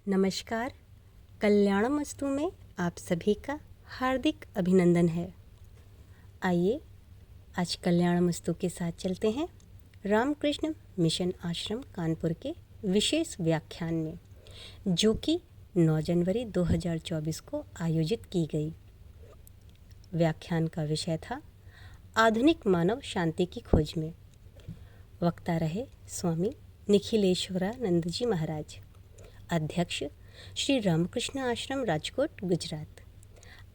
नमस्कार। कल्याणमस्तु में आप सभी का हार्दिक अभिनंदन है। आइए आज कल्याणमस्तु के साथ चलते हैं रामकृष्ण मिशन आश्रम कानपुर के विशेष व्याख्यान में, जो कि 9 जनवरी 2024 को आयोजित की गई। व्याख्यान का विषय था आधुनिक मानव शांति की खोज में। वक्ता रहे स्वामी निखिलेश्वरानंद जी महाराज, अध्यक्ष श्री रामकृष्ण आश्रम राजकोट गुजरात।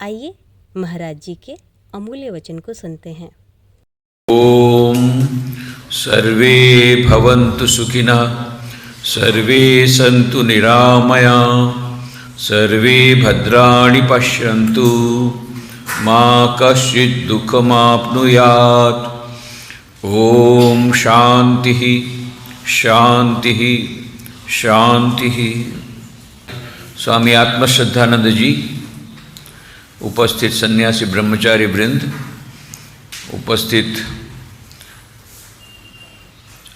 आइए महाराज जी के अमूल्य वचन को सुनते हैं। ओम सर्वे भवन्तु सुखिनः, सर्वे सन्तु निरामया, सर्वे भद्राणि पश्यन्तु, मा कश्चित् दुःखमाप्नुयात्। ओम शांति शांति शांति। स्वामी आत्मश्रद्धानंद जी, उपस्थित सन्यासी ब्रह्मचारी वृंद, उपस्थित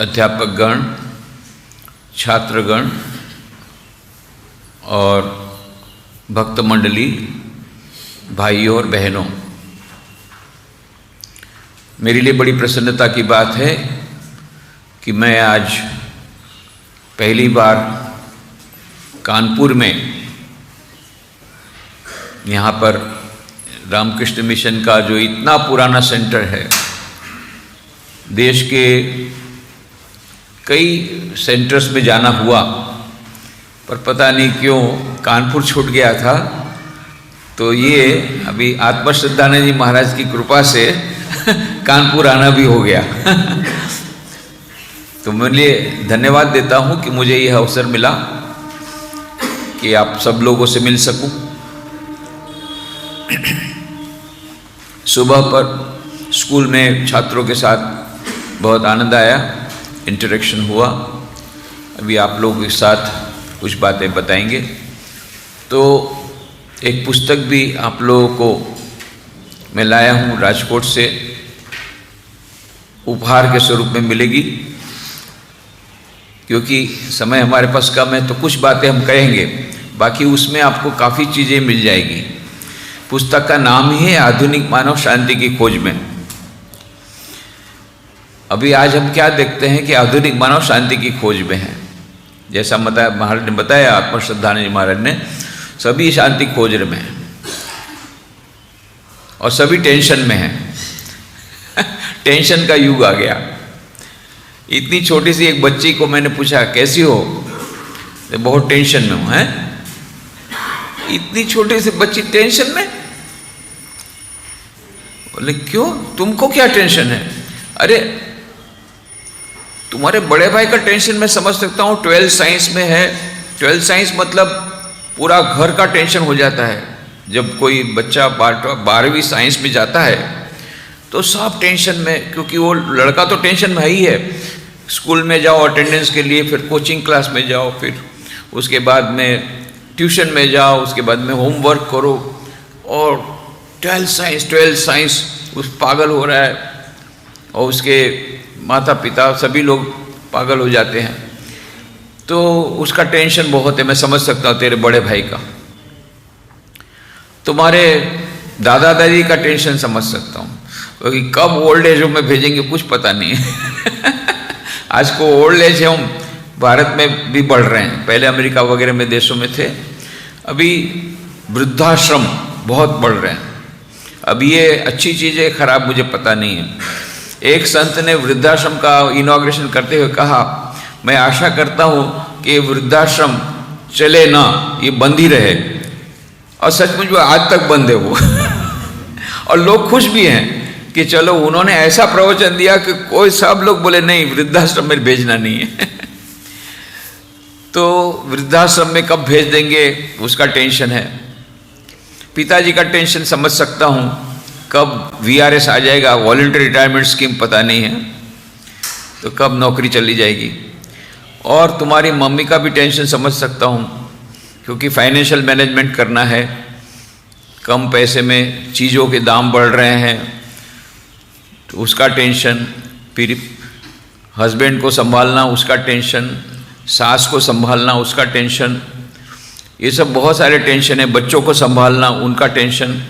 अध्यापकगण, छात्रगण और भक्त मंडली, भाइयों और बहनों, मेरे लिए बड़ी प्रसन्नता की बात है कि मैं आज पहली बार कानपुर में यहाँ पर रामकृष्ण मिशन का जो इतना पुराना सेंटर है, देश के कई सेंटर्स में जाना हुआ, पर पता नहीं क्यों कानपुर छूट गया था। तो ये अभी आत्मश्रद्धानंद जी महाराज की कृपा से कानपुर आना भी हो गया। तो मैं लिए धन्यवाद देता हूँ कि मुझे यह अवसर मिला कि आप सब लोगों से मिल सकूं। सुबह पर स्कूल में छात्रों के साथ बहुत आनंद आया, इंटरेक्शन हुआ। अभी आप लोगों के साथ कुछ बातें बताएंगे। तो एक पुस्तक भी आप लोगों को मैं लाया हूँ राजकोट से, उपहार के स्वरूप में मिलेगी, क्योंकि समय हमारे पास कम है। तो कुछ बातें हम कहेंगे, बाकी उसमें आपको काफ़ी चीज़ें मिल जाएगी। पुस्तक का नाम ही है आधुनिक मानव शांति की खोज में। अभी आज हम क्या देखते हैं कि आधुनिक मानव शांति की खोज में है। जैसा महाराज ने बताया, आत्मश्रद्धानंद जी महाराज ने, सभी शांति खोज में है और सभी टेंशन में है। टेंशन का युग आ गया। इतनी छोटी सी एक बच्ची को मैंने पूछा कैसी हो, तो बहुत टेंशन में हूँ। हैं, इतनी छोटी सी बच्ची टेंशन में? बोले क्यों, तुमको क्या टेंशन है? अरे तुम्हारे बड़े भाई का टेंशन मैं समझ सकता हूँ, 12th साइंस में है। 12th साइंस मतलब पूरा घर का टेंशन हो जाता है। जब कोई बच्चा 12वीं साइंस में जाता है तो सब टेंशन में, क्योंकि वो लड़का तो टेंशन में ही है। स्कूल में जाओ अटेंडेंस के लिए, फिर कोचिंग क्लास में जाओ, फिर उसके बाद में ट्यूशन में जाओ, उसके बाद में होमवर्क करो, और 12th साइंस उस पागल हो रहा है, और उसके माता पिता सभी लोग पागल हो जाते हैं। तो उसका टेंशन बहुत है। मैं समझ सकता हूँ तेरे बड़े भाई का। तुम्हारे दादा दादी का टेंशन समझ सकता हूँ, क्योंकि कब ओल्ड एज होम में भेजेंगे कुछ पता नहीं है। आज को ओल्ड एज होम भारत में भी बढ़ रहे हैं, पहले अमेरिका वगैरह में देशों में थे, अभी वृद्धाश्रम बहुत बढ़ रहे हैं। अब ये अच्छी चीज़ है खराब मुझे पता नहीं है। एक संत ने वृद्धाश्रम का इनॉग्रेशन करते हुए कहा, मैं आशा करता हूँ कि वृद्धाश्रम चले ना, ये बंद ही रहे। और सचमुच में आज तक बंद है वो। और लोग खुश भी हैं कि चलो उन्होंने ऐसा प्रवचन दिया कि कोई, सब लोग बोले नहीं वृद्धाश्रम में भेजना नहीं है। तो वृद्धाश्रम में कब भेज देंगे उसका टेंशन है। पिताजी का टेंशन समझ सकता हूँ, कब VRS आ जाएगा, वॉलंटरी रिटायरमेंट स्कीम पता नहीं है, तो कब नौकरी चली जाएगी। और तुम्हारी मम्मी का भी टेंशन समझ सकता हूँ, क्योंकि फाइनेंशियल मैनेजमेंट करना है, कम पैसे में चीज़ों के दाम बढ़ रहे हैं, तो उसका टेंशन। फिर हस्बैंड को संभालना, उसका टेंशन। सास को संभालना, उसका टेंशन। ये सब बहुत सारे टेंशन है, बच्चों को संभालना उनका टेंशन,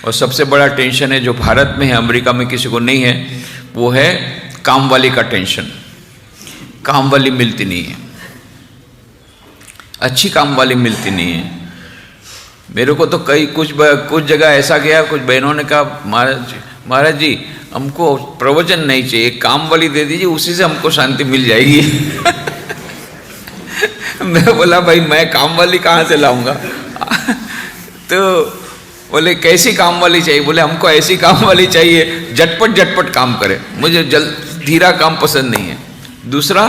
और सबसे बड़ा टेंशन है जो भारत में है, अमेरिका में किसी को नहीं है, वो है काम वाली का टेंशन। काम वाली मिलती नहीं है, अच्छी काम वाली मिलती नहीं है। मेरे को तो कुछ जगह ऐसा गया, कुछ बहनों ने कहा महाराज जी हमको प्रवचन नहीं चाहिए, काम वाली दे दीजिए, उसी से हमको शांति मिल जाएगी। मैं बोला भाई मैं काम वाली कहाँ से लाऊंगा? तो बोले कैसी काम वाली चाहिए? बोले हमको ऐसी काम वाली चाहिए झटपट झटपट काम करे, मुझे धीरा काम पसंद नहीं है। दूसरा,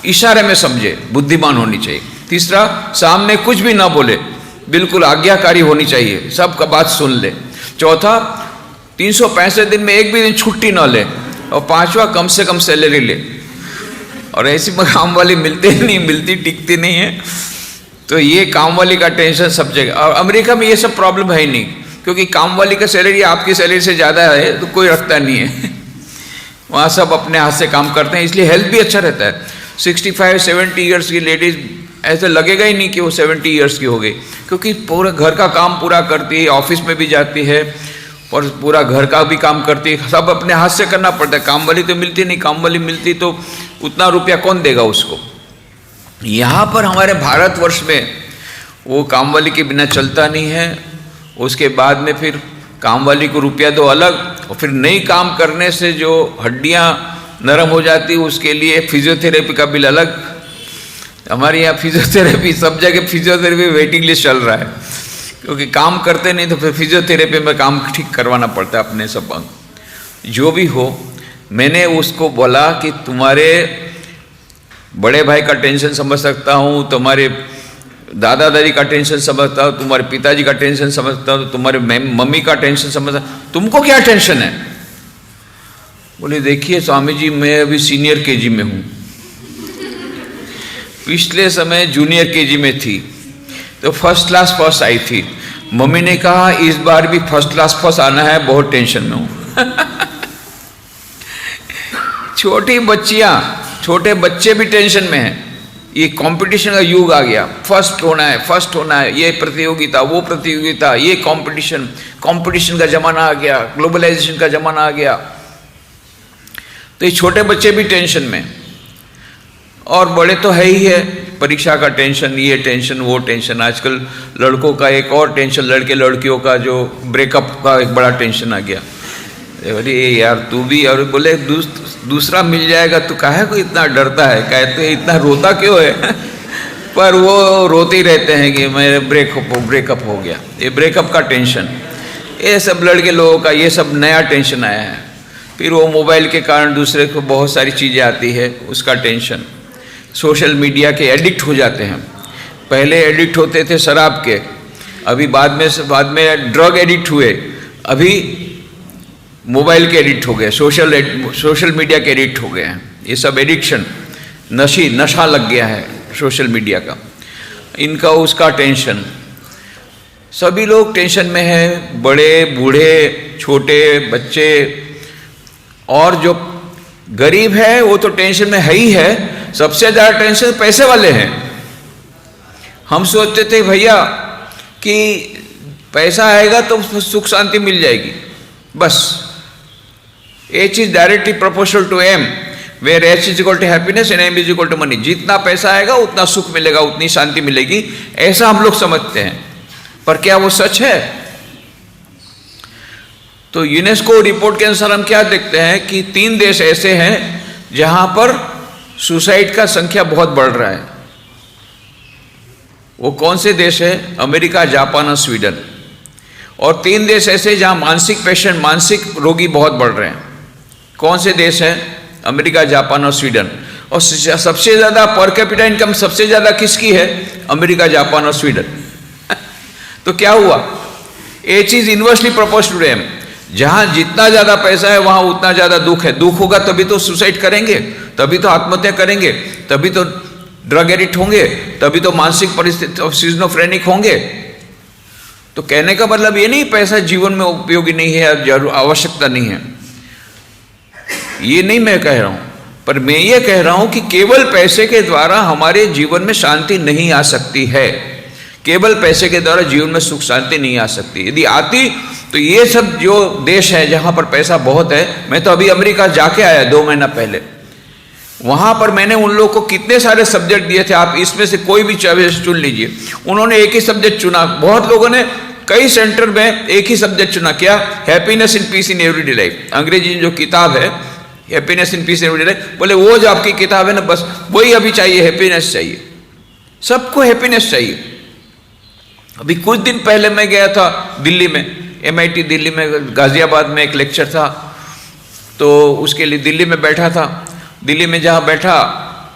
इशारे में समझे, बुद्धिमान होनी चाहिए। तीसरा, सामने कुछ भी ना बोले, बिल्कुल आज्ञाकारी होनी चाहिए, सबका बात सुन ले। चौथा, 365 दिन में एक भी दिन छुट्टी ना ले। और पांचवा, कम से कम सैलरी ले। और ऐसी काम वाली मिलती टिकती नहीं है। तो ये काम वाली का टेंशन सब जगह। और अमेरिका में ये सब प्रॉब्लम है ही नहीं, क्योंकि काम वाली का सैलरी आपकी सैलरी से ज़्यादा है तो कोई रखता नहीं है। वहाँ सब अपने हाथ से काम करते हैं, इसलिए हेल्थ भी अच्छा रहता है। 65-70 ईयर्स की लेडीज़ ऐसा लगेगा ही नहीं कि वो 70 ईयर्स की हो गई, क्योंकि पूरा घर का काम पूरा करती है, ऑफिस में भी जाती है और पूरा घर का भी काम करती है, सब अपने हाथ से करना पड़ता है। काम वाली तो मिलती नहीं, काम वाली मिलती तो उतना रुपया कौन देगा उसको। यहाँ पर हमारे भारतवर्ष में वो काम वाली के बिना चलता नहीं है। उसके बाद में फिर काम वाली को रुपया दो अलग, और फिर नई काम करने से जो हड्डियाँ नरम हो जाती है उसके लिए फिजियोथेरेपी का बिल अलग। हमारे यहाँ फिजियोथेरेपी सब जगह फिजियोथेरेपी वेटिंग लिस्ट चल रहा है, क्योंकि काम करते नहीं तो फिर फिजियोथेरेपी में काम ठीक करवाना पड़ता है अपने सब अंग। जो भी हो, मैंने उसको बोला कि तुम्हारे बड़े भाई का टेंशन समझ सकता हूँ, तुम्हारे दादा दादी का टेंशन समझता हूँ, तुम्हारे पिताजी का टेंशन समझता हूँ, तुम्हारे मम्मी का टेंशन समझता हूँ, तुमको क्या टेंशन है? बोले देखिए स्वामी जी, मैं अभी सीनियर केजी में हूँ, पिछले समय जूनियर केजी में थी तो फर्स्ट क्लास फर्स्ट आई थी। मम्मी ने कहा इस बार भी फर्स्ट क्लास फर्स्ट आना है, बहुत टेंशन में हूँ। छोटी बच्चियाँ, छोटे बच्चे भी टेंशन में हैं। ये कंपटीशन का युग आ गया, फर्स्ट होना है, फर्स्ट होना है, ये प्रतियोगिता वो प्रतियोगिता, ये कंपटीशन का ज़माना आ गया, ग्लोबलाइजेशन का ज़माना आ गया। तो ये छोटे बच्चे भी टेंशन में, और बड़े तो है ही है, परीक्षा का टेंशन, ये टेंशन वो टेंशन। आजकल लड़कों का एक और टेंशन, लड़के लड़कियों का जो ब्रेकअप का एक बड़ा टेंशन आ गया। अरे यार तू भी, और बोले दूसरा मिल जाएगा तो काहे को इतना डरता है, कहते इतना रोता क्यों है? पर वो रोते ही रहते हैं कि मेरे ब्रेकअप हो गया, ये ब्रेकअप का टेंशन। ये सब लड़के लोगों का ये सब नया टेंशन आया है। फिर वो मोबाइल के कारण दूसरे को बहुत सारी चीज़ें आती है, उसका टेंशन। सोशल मीडिया के एडिक्ट हो जाते हैं। पहले एडिक्ट होते थे शराब के, अभी बाद में ड्रग एडिक्ट हुए, अभी मोबाइल के एडिक्ट हो गए, सोशल मीडिया के एडिक्ट हो गए हैं। ये सब एडिक्शन, नशा लग गया है सोशल मीडिया का, इनका उसका टेंशन। सभी लोग टेंशन में हैं, बड़े बूढ़े छोटे बच्चे, और जो गरीब है वो तो टेंशन में है ही है। सबसे ज़्यादा टेंशन पैसे वाले हैं। हम सोचते थे भैया कि पैसा आएगा तो सुख शांति मिल जाएगी, बस। H is directly proportional to M, where H is equal to happiness and M is equal to money. जितना पैसा आएगा उतना सुख मिलेगा, उतनी शांति मिलेगी, ऐसा हम लोग समझते हैं। पर क्या वो सच है? तो यूनेस्को रिपोर्ट के अनुसार हम क्या देखते हैं कि 3 देश ऐसे हैं जहां पर सुसाइड का संख्या बहुत बढ़ रहा है। वो कौन से देश है? अमेरिका, जापान और स्वीडन। और 3 देश ऐसे जहां मानसिक रोगी बहुत बढ़ रहे हैं। कौन से देश हैं? अमेरिका, जापान और स्वीडन। और सबसे ज़्यादा पर कैपिटा इनकम सबसे ज़्यादा किसकी है? अमेरिका, जापान और स्वीडन। तो क्या हुआ? H is inversely proportional to M. जहाँ जितना ज़्यादा पैसा है वहाँ उतना ज़्यादा दुख है। दुख होगा तभी तो सुसाइड करेंगे, तभी तो आत्महत्या करेंगे, तभी तो ड्रग एडिक्ट होंगे, तभी तो मानसिक परिस्थिति सिजोफ्रेनिक होंगे। तो कहने का मतलब ये नहीं पैसा जीवन में उपयोगी नहीं है, आवश्यकता नहीं है, ये नहीं मैं कह रहा हूँ। पर मैं ये कह रहा हूँ कि केवल पैसे के द्वारा हमारे जीवन में शांति नहीं आ सकती है। केवल पैसे के द्वारा जीवन में सुख शांति नहीं आ सकती। यदि आती तो ये सब जो देश है जहाँ पर पैसा बहुत है, मैं तो अभी अमेरिका जाके आया 2 महीना पहले, वहाँ पर मैंने उन लोगों को कितने सारे सब्जेक्ट दिए थे, आप इसमें से कोई भी चॉइस चुन लीजिए। उन्होंने एक ही सब्जेक्ट चुना, बहुत लोगों ने कई सेंटर में एक ही सब्जेक्ट चुना, क्या? Happiness in peace in everyday life. अंग्रेजी जो किताब है happiness in peace in everyday life, बोले वो जो आपकी किताब है ना, बस वही अभी चाहिए, हैप्पीनेस चाहिए, सबको हैप्पीनेस चाहिए। अभी कुछ दिन पहले मैं गया था दिल्ली में, MIT दिल्ली में, गाजियाबाद में एक लेक्चर था, तो उसके लिए दिल्ली में बैठा था। दिल्ली में जहाँ बैठा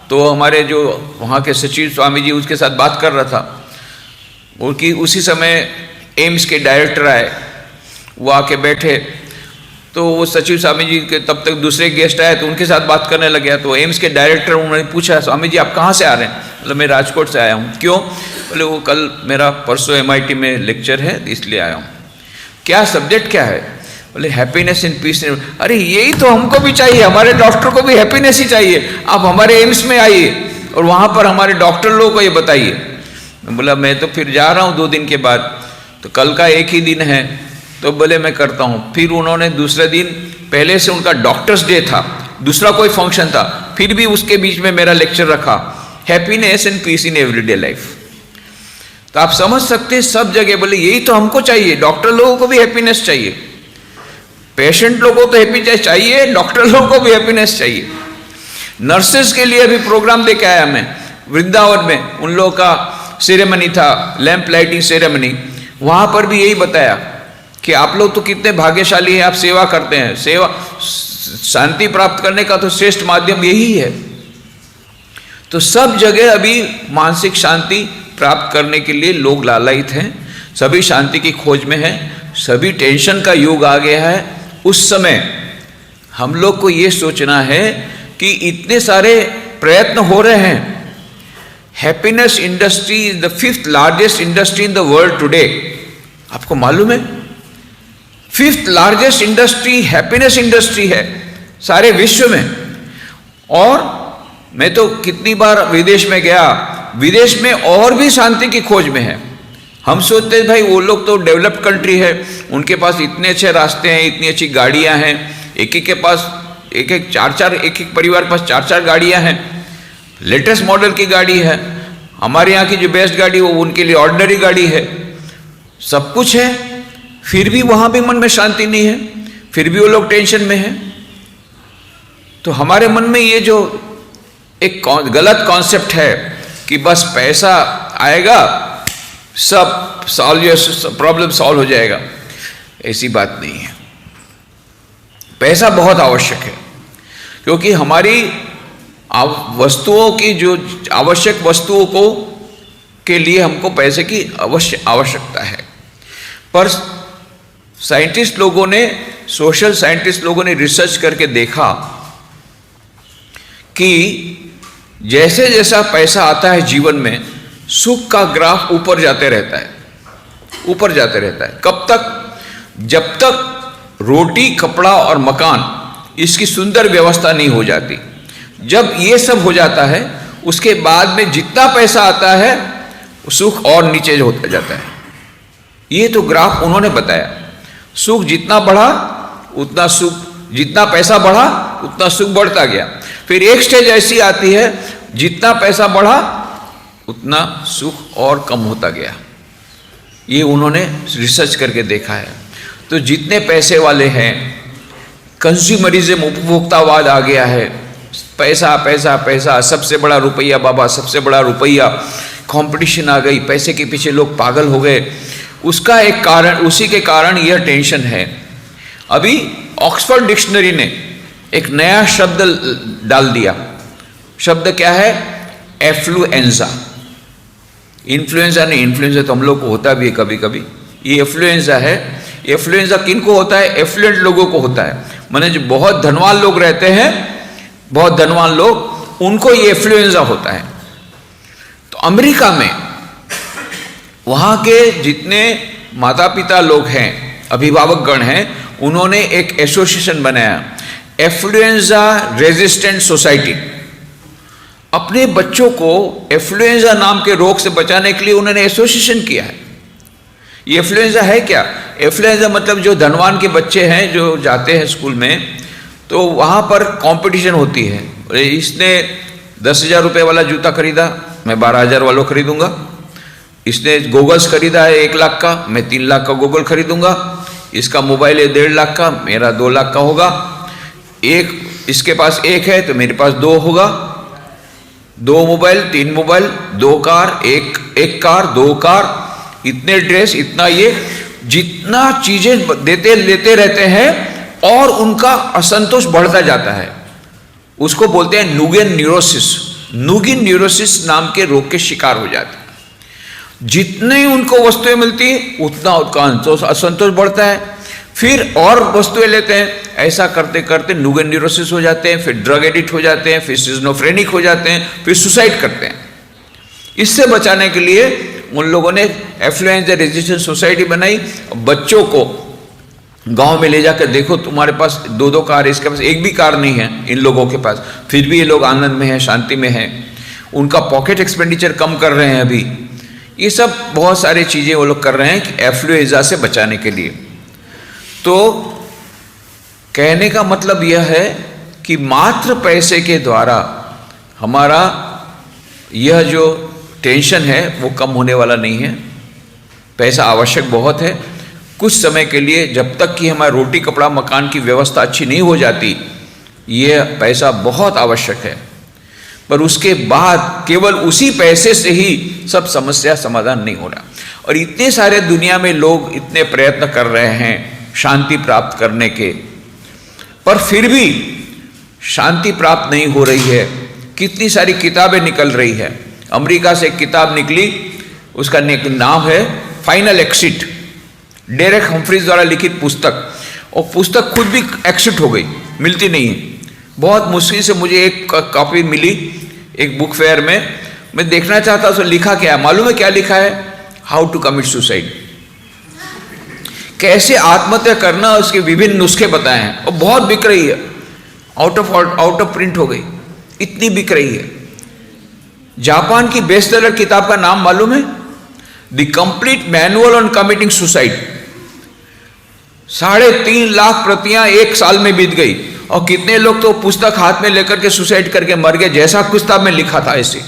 तो हमारे जो वहाँ के सचिव स्वामी जी उसके साथ बात कर रहा था, उनकी उसी समय एम्स के डायरेक्टर आए, वो आके बैठे, तो वो सचिव स्वामी जी के तब तक दूसरे गेस्ट आए तो उनके साथ बात करने लग गया। तो एम्स के डायरेक्टर उन्होंने पूछा, स्वामी जी आप कहाँ से आ रहे हैं? मतलब मैं राजकोट से आया हूँ। क्यों? बोले वो कल मेरा परसों MIT में लेक्चर है इसलिए आया हूँ। क्या सब्जेक्ट क्या है? बोले हैप्पीनेस इन पीस। अरे यही तो हमको भी चाहिए, हमारे डॉक्टर को भी हैप्पीनेस ही चाहिए। आप हमारे एम्स में आइए और वहाँ पर हमारे डॉक्टर लोगों को ये बताइए। मैं बोला मैं तो फिर जा रहा हूँ 2 दिन के बाद, तो कल का एक ही दिन है, तो बोले मैं करता हूँ। फिर उन्होंने दूसरे दिन, पहले से उनका डॉक्टर्स डे था, दूसरा कोई फंक्शन था, फिर भी उसके बीच में मेरा लेक्चर रखा, happiness and peace in everyday life. तो आप समझ सकते हैं सब जगह बोले यही तो हमको चाहिए, डॉक्टर लोगों को भी हैप्पीनेस चाहिए, पेशेंट लोगों को तो हैप्पीनेस चाहिए, डॉक्टर लोगों को भी हैप्पीनेस चाहिए। नर्सेस के लिए भी प्रोग्राम देके आया मैं वृंदावन में, उन लोगों का सेरेमनी था, लैंप लाइटिंग सेरेमनी, वहाँ पर भी यही बताया कि आप लोग तो कितने भाग्यशाली हैं, आप सेवा करते हैं। सेवा शांति प्राप्त करने का तो श्रेष्ठ माध्यम यही है। तो सब जगह अभी मानसिक शांति प्राप्त करने के लिए लोग लालायित हैं, सभी शांति की खोज में हैं, सभी टेंशन का युग आ गया है। उस समय हम लोग को ये सोचना है कि इतने सारे प्रयत्न हो रहे हैं। Happiness industry is the 5th largest industry in the world today. आपको मालूम है 5th largest industry happiness industry है सारे विश्व में। और मैं तो कितनी बार विदेश में गया, विदेश में और भी शांति की खोज में है। हम सोचते हैं भाई वो लोग तो डेवलप्ड कंट्री है, उनके पास इतने अच्छे रास्ते हैं, इतनी अच्छी गाड़ियां हैं, एक के पास एक परिवार के पास 4 गाड़ियां हैं, लेटेस्ट मॉडल की गाड़ी है। हमारे यहाँ की जो बेस्ट गाड़ी वो उनके लिए ऑर्डिनरी गाड़ी है, सब कुछ है, फिर भी वहाँ भी मन में शांति नहीं है, फिर भी वो लोग टेंशन में हैं। तो हमारे मन में ये जो एक गलत कॉन्सेप्ट है कि बस पैसा आएगा सब प्रॉब्लम सॉल्व हो जाएगा, ऐसी बात नहीं है। पैसा बहुत आवश्यक है, क्योंकि हमारी वस्तुओं की जो आवश्यक वस्तुओं को के लिए हमको पैसे की आवश्यकता है। पर साइंटिस्ट लोगों ने, सोशल साइंटिस्ट लोगों ने रिसर्च करके देखा कि जैसे जैसा पैसा आता है जीवन में, सुख का ग्राफ ऊपर जाते रहता है, ऊपर जाते रहता है। कब तक? जब तक रोटी, कपड़ा और मकान इसकी सुंदर व्यवस्था नहीं हो जाती। जब ये सब हो जाता है उसके बाद में जितना पैसा आता है सुख और नीचे होता जाता है। ये तो ग्राफ उन्होंने बताया। सुख जितना बढ़ा उतना सुख, जितना पैसा बढ़ा उतना सुख बढ़ता गया। फिर एक स्टेज ऐसी आती है जितना पैसा बढ़ा उतना सुख और कम होता गया। ये उन्होंने रिसर्च करके देखा है। तो जितने पैसे वाले हैं, कंज्यूमरिज्म, उपभोक्तावाद आ गया है, पैसा पैसा पैसा, सबसे बड़ा रुपया बाबा, सबसे बड़ा रुपया, कंपटीशन आ गई, पैसे के पीछे लोग पागल हो गए। उसका एक कारण, उसी के कारण यह टेंशन है। अभी ऑक्सफोर्ड डिक्शनरी ने एक नया शब्द डाल दिया। शब्द क्या है? एफ्लुएंजा। इन्फ्लुएंजा नहीं, इन्फ्लुएंजा तो हम लोग को होता भी है कभी कभी, ये एफ्लुएंजा है। एफ्लुएंजा किन को होता है? एफ्लुएंट लोगों को होता है, माने जो बहुत धनवान लोग रहते हैं, बहुत धनवान लोग, उनको ये एफ्लुएंजा होता है। तो अमेरिका में वहाँ के जितने माता पिता लोग हैं, अभिभावक गण हैं, उन्होंने एक एसोसिएशन बनाया, एफ्लुएंजा रेजिस्टेंट सोसाइटी। अपने बच्चों को इन्फ्लुएंजा नाम के रोग से बचाने के लिए उन्होंने एसोसिएशन किया है। ये इन्फ्लुएंजा है क्या? इन्फ्लुएंजा मतलब जो धनवान के बच्चे हैं जो जाते हैं स्कूल में, तो वहाँ पर कंपटीशन होती है। इसने 10,000 रुपये वाला जूता खरीदा, मैं 12,000 वाला खरीदूंगा। इसने गोगल्स खरीदा है 1 लाख का, मैं 3 लाख का गोगल खरीदूंगा। इसका मोबाइल है 1.5 लाख का, मेरा 2 लाख का होगा। इसके पास 1 है तो मेरे पास 2 होगा। 2 मोबाइल, 3 मोबाइल, 2 कार, एक कार, 2 कार, इतने ड्रेस, इतना ये, जितना चीजें लेते रहते हैं और उनका असंतोष बढ़ता जाता है। उसको बोलते हैं नुगेन न्यूरोसिस। नुगिन न्यूरोसिस नाम के रोग के शिकार हो जाते हैं। जितने उनको वस्तुएं मिलती उतना उनका असंतोष बढ़ता है, फिर और वस्तुएं लेते हैं। ऐसा करते करते नुगेन न्यूरोसिस हो जाते हैं, फिर ड्रग एडिक्ट हो जाते हैं, फिर सिजोफ्रेनिक हो जाते हैं, फिर सुसाइड करते हैं। इससे बचाने के लिए उन लोगों ने एफ्लुएंजा रेजिस्टेंट सोसाइटी बनाई। बच्चों को गांव में ले जाकर, देखो तुम्हारे पास 2-2 कार है, इसके पास एक भी कार नहीं है इन लोगों के पास, फिर भी ये लोग आनंद में हैं, शांति में हैं। उनका पॉकेट एक्सपेंडिचर कम कर रहे हैं अभी। ये सब बहुत सारी चीज़ें वो लोग कर रहे हैं कि एफ्लुएंजा से बचाने के लिए। तो कहने का मतलब यह है कि मात्र पैसे के द्वारा हमारा यह जो टेंशन है वो कम होने वाला नहीं है। पैसा आवश्यक बहुत है कुछ समय के लिए, जब तक कि हमारा रोटी कपड़ा मकान की व्यवस्था अच्छी नहीं हो जाती, ये पैसा बहुत आवश्यक है। पर उसके बाद केवल उसी पैसे से ही सब समस्या समाधान नहीं हो रहा। और इतने सारे दुनिया में लोग इतने प्रयत्न कर रहे हैं शांति प्राप्त करने के, पर फिर भी शांति प्राप्त नहीं हो रही है। कितनी सारी किताबें निकल रही है। अमेरिका से एक किताब निकली, उसका नाम है फाइनल एक्सिट, डेरेक हम्फ्रीज द्वारा लिखित पुस्तक। और पुस्तक खुद भी एक्सिट हो गई, मिलती नहीं है। बहुत मुश्किल से मुझे एक कॉपी मिली एक बुक फेयर में। मैं देखना चाहता उसमें लिखा क्या है, मालूम है क्या लिखा है? हाउ टू कमिट सुसाइड, कैसे आत्महत्या करना, उसके विभिन्न नुस्खे बताए हैं। और बहुत बिक रही है, आउट ऑफ प्रिंट हो गई, इतनी बिक रही है। जापान की बेस्ट सेलर किताब का नाम मालूम है? The complete manual on committing suicide. 3.5 lakh प्रतियां 1 साल में बीत गई। और कितने लोग तो पुस्तक हाथ में लेकर के सुसाइड करके मर गए, जैसा किताब में लिखा था ऐसे।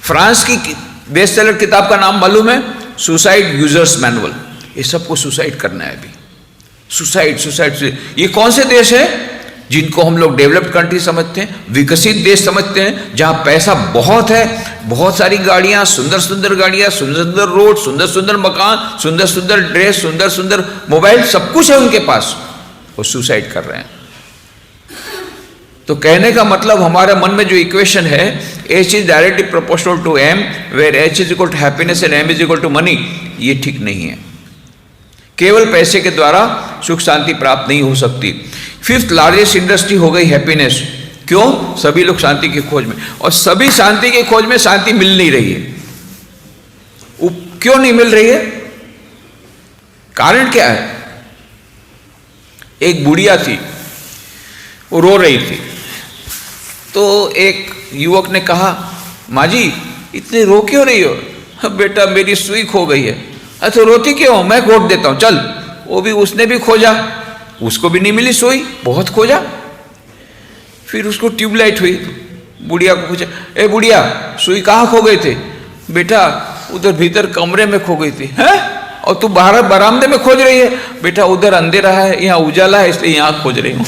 फ्रांस की बेस्ट सेलर किताब का नाम मालूम है? Suicide users manual. ये सबको सुसाइड करना है अभी, सुसाइड। ये कौन से देश है जिनको हम लोग डेवलप्ड कंट्री समझते हैं, विकसित देश समझते हैं, जहां पैसा बहुत है, बहुत सारी गाड़ियां, सुंदर सुंदर गाड़ियां, सुंदर सुंदर रोड, सुंदर सुंदर मकान, सुंदर सुंदर ड्रेस, सुंदर सुंदर मोबाइल, सब कुछ है उनके पास, वो सुसाइड कर रहे हैं। तो कहने का मतलब हमारे मन में जो इक्वेशन है, H is directly proportional to M, where H is equal to happiness and M is equal to money, ये ठीक नहीं है। केवल पैसे के द्वारा सुख शांति प्राप्त नहीं हो सकती। 5th लार्जेस्ट इंडस्ट्री हो गई हैप्पीनेस। क्यों? सभी लोग शांति की खोज में, और सभी शांति की खोज में, शांति मिल नहीं रही है। क्यों नहीं मिल रही है? कारण क्या है? एक बुढ़िया थी, वो रो रही थी। तो एक युवक ने कहा, माँ जी इतनी रो क्यों रही हो? बेटा मेरी सुई खो गई है। अच्छा रोती क्यों? मैं खोज देता हूं, चल। वो भी, उसने भी खोजा, उसको भी नहीं मिली सुई, बहुत खोजा। फिर उसको ट्यूबलाइट हुई। बुढ़िया को पूछा, ए बुढ़िया सुई कहाँ खो गए थे? बेटा उधर भीतर कमरे में खो गई थी। हैं? और तू बाहर बरामदे में खोज रही है? बेटा उधर अंधेरा है, यहाँ उजाला है, इसलिए यहाँ खोज रही हूँ।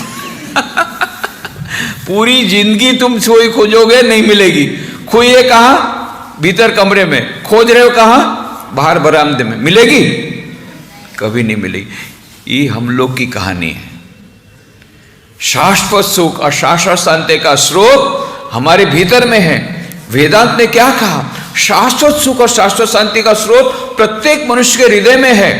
पूरी जिंदगी तुम सुई खोजोगे, नहीं मिलेगी। खोई है कहाँ? भीतर कमरे में। खोज रहे हो कहाँ? बाहर बरामदे में। मिलेगी? कभी नहीं मिलेगी। ये हम लोग की कहानी है। शाश्वत सुख और शाश्वत शांति का स्रोत हमारे भीतर में है। वेदांत ने क्या कहा? शाश्वत सुख और शाश्वत शांति का स्रोत प्रत्येक मनुष्य के हृदय में है।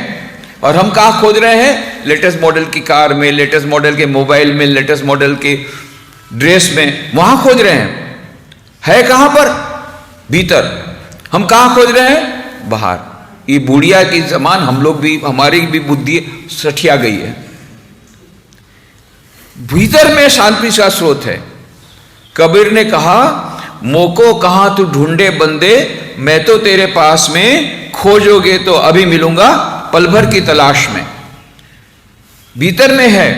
और हम कहाँ खोज रहे हैं? लेटेस्ट मॉडल की कार में, लेटेस्ट मॉडल के मोबाइल में, लेटेस्ट मॉडल के ड्रेस में, वहां खोज रहे हैं। है कहां पर? भीतर। हम कहां खोज रहे हैं? बाहर। ये बुढ़िया की समान हम लोग भी, हमारी भी बुद्धि सठिया गई है। भीतर में शांति का स्रोत है। कबीर ने कहा मोको कहाँ तू ढूंढे बंदे, मैं तो तेरे पास में, खोजोगे तो अभी मिलूंगा पल भर की तलाश में। भीतर में है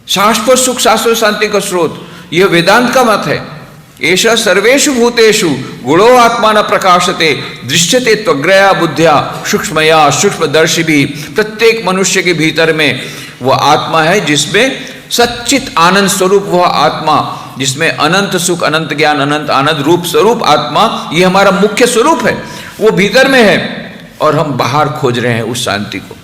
शाश्वत सुख शाश्वत शांति का स्रोत। यह वेदांत का मत है। एषा सर्वेषु भूतेषु गुणो आत्मा न प्रकाशते दृश्यते त्वग्रया बुद्धिया सूक्ष्मया सूक्ष्मदर्शी भी। प्रत्येक मनुष्य के भीतर में वह आत्मा है जिसमें सच्चित आनंद स्वरूप, वह आत्मा जिसमें अनंत सुख, अनंत ज्ञान, अनंत आनंद रूप स्वरूप आत्मा, यह हमारा मुख्य स्वरूप है। वो भीतर में है और हम बाहर खोज रहे हैं उस शांति को।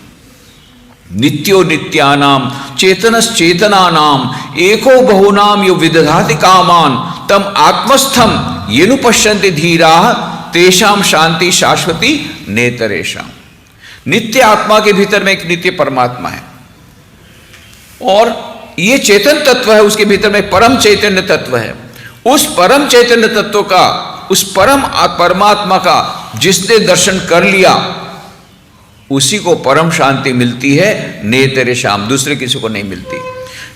नित्यो नित्यानाम चेतनश्चेतनानाम एको बहुनाम यो विदधाति कामान तम आत्मस्थम येनु पश्यन्ति धीरा तेषाम शांति शाश्वती नेतरेषाम। नित्य आत्मा के भीतर में एक नित्य परमात्मा है और ये चेतन तत्व है, उसके भीतर में परम चैतन्य तत्व है। उस परम चैतन्य तत्व का, उस परम परमात्मा का जिसने दर्शन कर लिया उसी को परम शांति मिलती है, नेतरेषाम, दूसरे किसी को नहीं मिलती।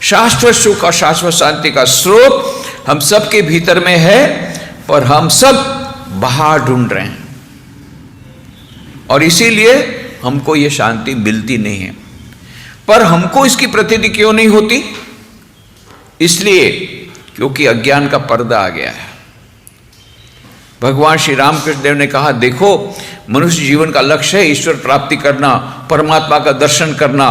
शाश्वत सुख और शाश्वत शांति का स्रोत हम सब के भीतर में है, पर हम सब बाहर ढूंढ रहे हैं और इसीलिए हमको ये शांति मिलती नहीं है। पर हमको इसकी प्रतीति क्यों नहीं होती? इसलिए क्योंकि अज्ञान का पर्दा आ गया है। भगवान श्री रामकृष्ण देव ने कहा, देखो मनुष्य जीवन का लक्ष्य है ईश्वर प्राप्ति करना, परमात्मा का दर्शन करना।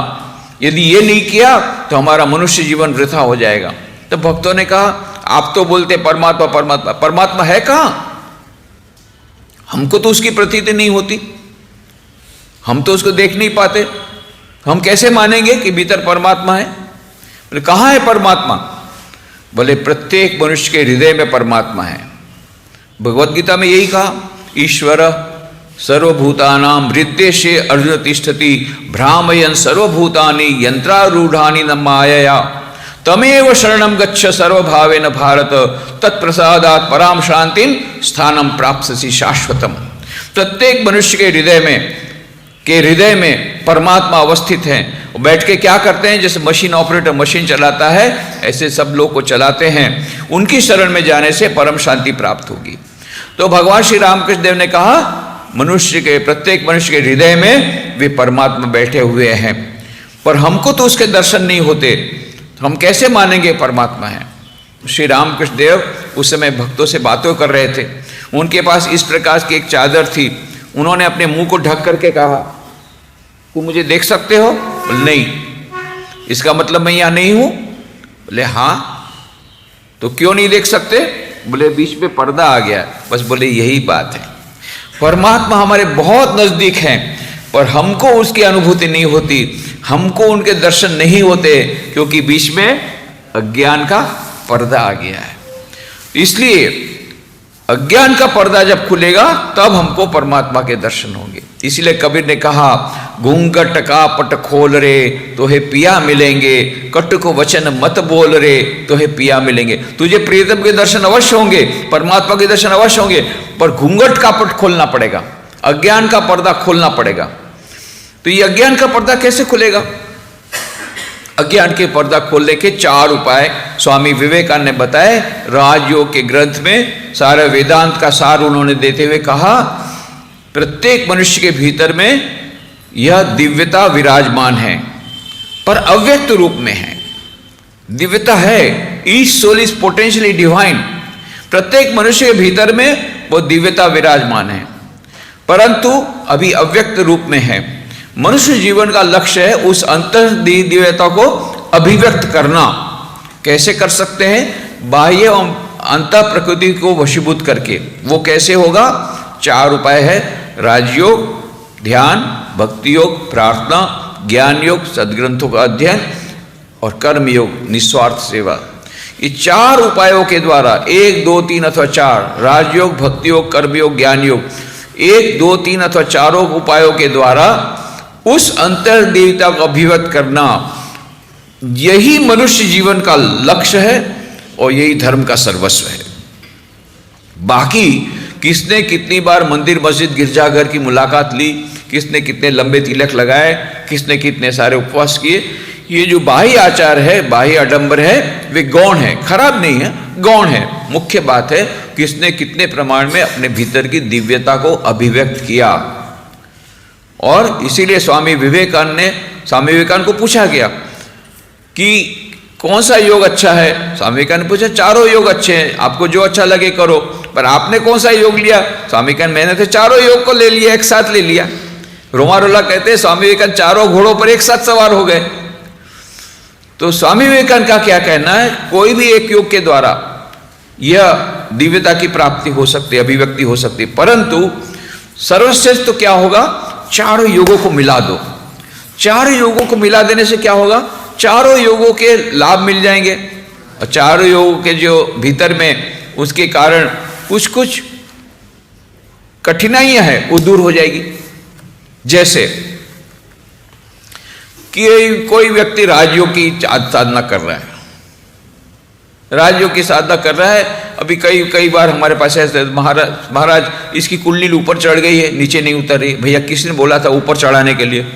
यदि ये नहीं किया तो हमारा मनुष्य जीवन वृथा हो जाएगा। तो भक्तों ने कहा, आप तो बोलते परमात्मा परमात्मा, परमात्मा है कहां? हमको तो उसकी प्रतीति नहीं होती, हम तो उसको देख नहीं पाते, हम कैसे मानेंगे कि भीतर परमात्मा है? बोले कहां है परमात्मा? बोले प्रत्येक मनुष्य के हृदय में परमात्मा है। भगवत गीता में यही कहा, ईश्वर सर्वभूतानां हृद्देशे अर्जुन तिष्ठति भ्रामयन् सर्वभूतानि यंत्रारूढ़ानि न मायया तमेव शरणं गच्छ सर्वभावेन भारत तत्प्रसादात् पराम शांतिं स्थानं प्राप्स्यसि शाश्वतम। प्रत्येक मनुष्य के हृदय में परमात्मा अवस्थित है। वो बैठ के क्या करते हैं? जैसे मशीन ऑपरेटर मशीन चलाता है, ऐसे सब लोग को चलाते हैं। उनकी शरण में जाने से परम शांति प्राप्त होगी। तो भगवान श्री रामकृष्ण देव ने कहा, प्रत्येक मनुष्य के हृदय में वे परमात्मा बैठे हुए हैं, पर हमको तो उसके दर्शन नहीं होते, तो हम कैसे मानेंगे परमात्मा है? श्री रामकृष्ण देव उस समय भक्तों से बातें कर रहे थे। उनके पास इस प्रकार की एक चादर थी। उन्होंने अपने मुंह को ढक करके कहा, तुम मुझे देख सकते हो? बोले नहीं। इसका मतलब मैं यहां नहीं हूं? बोले हाँ। तो क्यों नहीं देख सकते? बोले बीच में पर्दा आ गया। बस बोले यही बात है, परमात्मा हमारे बहुत नजदीक हैं, पर हमको उसकी अनुभूति नहीं होती, हमको उनके दर्शन नहीं होते, क्योंकि बीच में अज्ञान का पर्दा आ गया है। इसलिए अज्ञान का पर्दा जब खुलेगा तब हमको परमात्मा के दर्शन होंगे। इसीलिए कबीर ने कहा, घूंघट का पट खोल रे तो हे पिया मिलेंगे, कट को वचन मत बोल रे तो हे पिया मिलेंगे। तुझे प्रियतम के दर्शन अवश्य होंगे, परमात्मा के दर्शन अवश्य होंगे, पर घूंघट का पट खोलना पड़ेगा, अज्ञान का पर्दा खोलना पड़ेगा। तो ये अज्ञान का पर्दा कैसे खुलेगा? अज्ञान के पर्दा खोलने के 4 उपाय स्वामी विवेकानंद ने बताए। राजयोग के ग्रंथ में सारे वेदांत का सार उन्होंने देते हुए कहा, प्रत्येक मनुष्य के भीतर में यह दिव्यता विराजमान है, पर अव्यक्त रूप में है। दिव्यता है, each soul is potentially divine. प्रत्येक मनुष्य के भीतर में वो दिव्यता विराजमान है, परंतु अभी अव्यक्त रूप में है। मनुष्य जीवन का लक्ष्य है उस अंतर दिव्यता को अभिव्यक्त करना। कैसे कर सकते हैं? बाह्य और अंतर प्रकृति को वशीभूत करके। वो कैसे होगा? 4 उपाय है, राजयोग, ध्यान, भक्ति योग, प्रार्थना, ज्ञान योग, सद्ग्रंथों का अध्ययन और कर्म योग, निस्वार्थ सेवा। ये 4 उपायों के द्वारा 1, 2, 3 अथवा 4, राजयोग, भक्ति योग, कर्म योग, ज्ञान योग, 1, 2, 3 अथवा 4 उपायों के द्वारा उस अंतर्देवता को अभिव्यक्त करना, यही मनुष्य जीवन का लक्ष्य है और यही धर्म का सर्वस्व है। बाकी किसने कितनी बार मंदिर मस्जिद गिरजाघर की मुलाकात ली, किसने कितने लंबे तिलक लगाए, किसने कितने सारे उपवास किए, ये जो बाह्य आचार है, बाह्य आडंबर है, वे गौण है, खराब नहीं है, गौण है। मुख्य बात है किसने कितने प्रमाण में अपने भीतर की दिव्यता को अभिव्यक्त किया। और इसीलिए स्वामी विवेकानंद को पूछा गया कि कौन सा योग अच्छा है। स्वामी विवेकानंद ने पूछा चारों योग अच्छे हैं, आपको जो अच्छा लगे करो, पर आपने कौन सा योग लिया। स्वामी विवेकानंद मैंने तो चारों योग को ले लिया, एक साथ ले लिया। रोमारोला कहते हैं स्वामी विवेकानंद चारों घोड़ों पर एक साथ सवार हो गए। तो स्वामी विवेकानंद का क्या कहना है, कोई भी एक योग के द्वारा यह दिव्यता की प्राप्ति हो सकती है, अभिव्यक्ति हो सकती है, परंतु सर्वश्रेष्ठ तो क्या होगा, चारों योगों को मिला दो। चारों योगों को मिला देने से क्या होगा, चारों योगों के लाभ मिल जाएंगे, और चारों योगों के जो भीतर में उसके कारण कुछ कुछ कठिनाइयां हैं वो दूर हो जाएगी। जैसे कि कोई व्यक्ति राजयोग की साधना कर रहा है, राजयोग की साधना कर रहा है। अभी कई बार हमारे पास ऐसे महाराज इसकी कुंडली ऊपर चढ़ गई है, नीचे नहीं उतर रही। भैया किसने बोला था ऊपर चढ़ाने के लिए,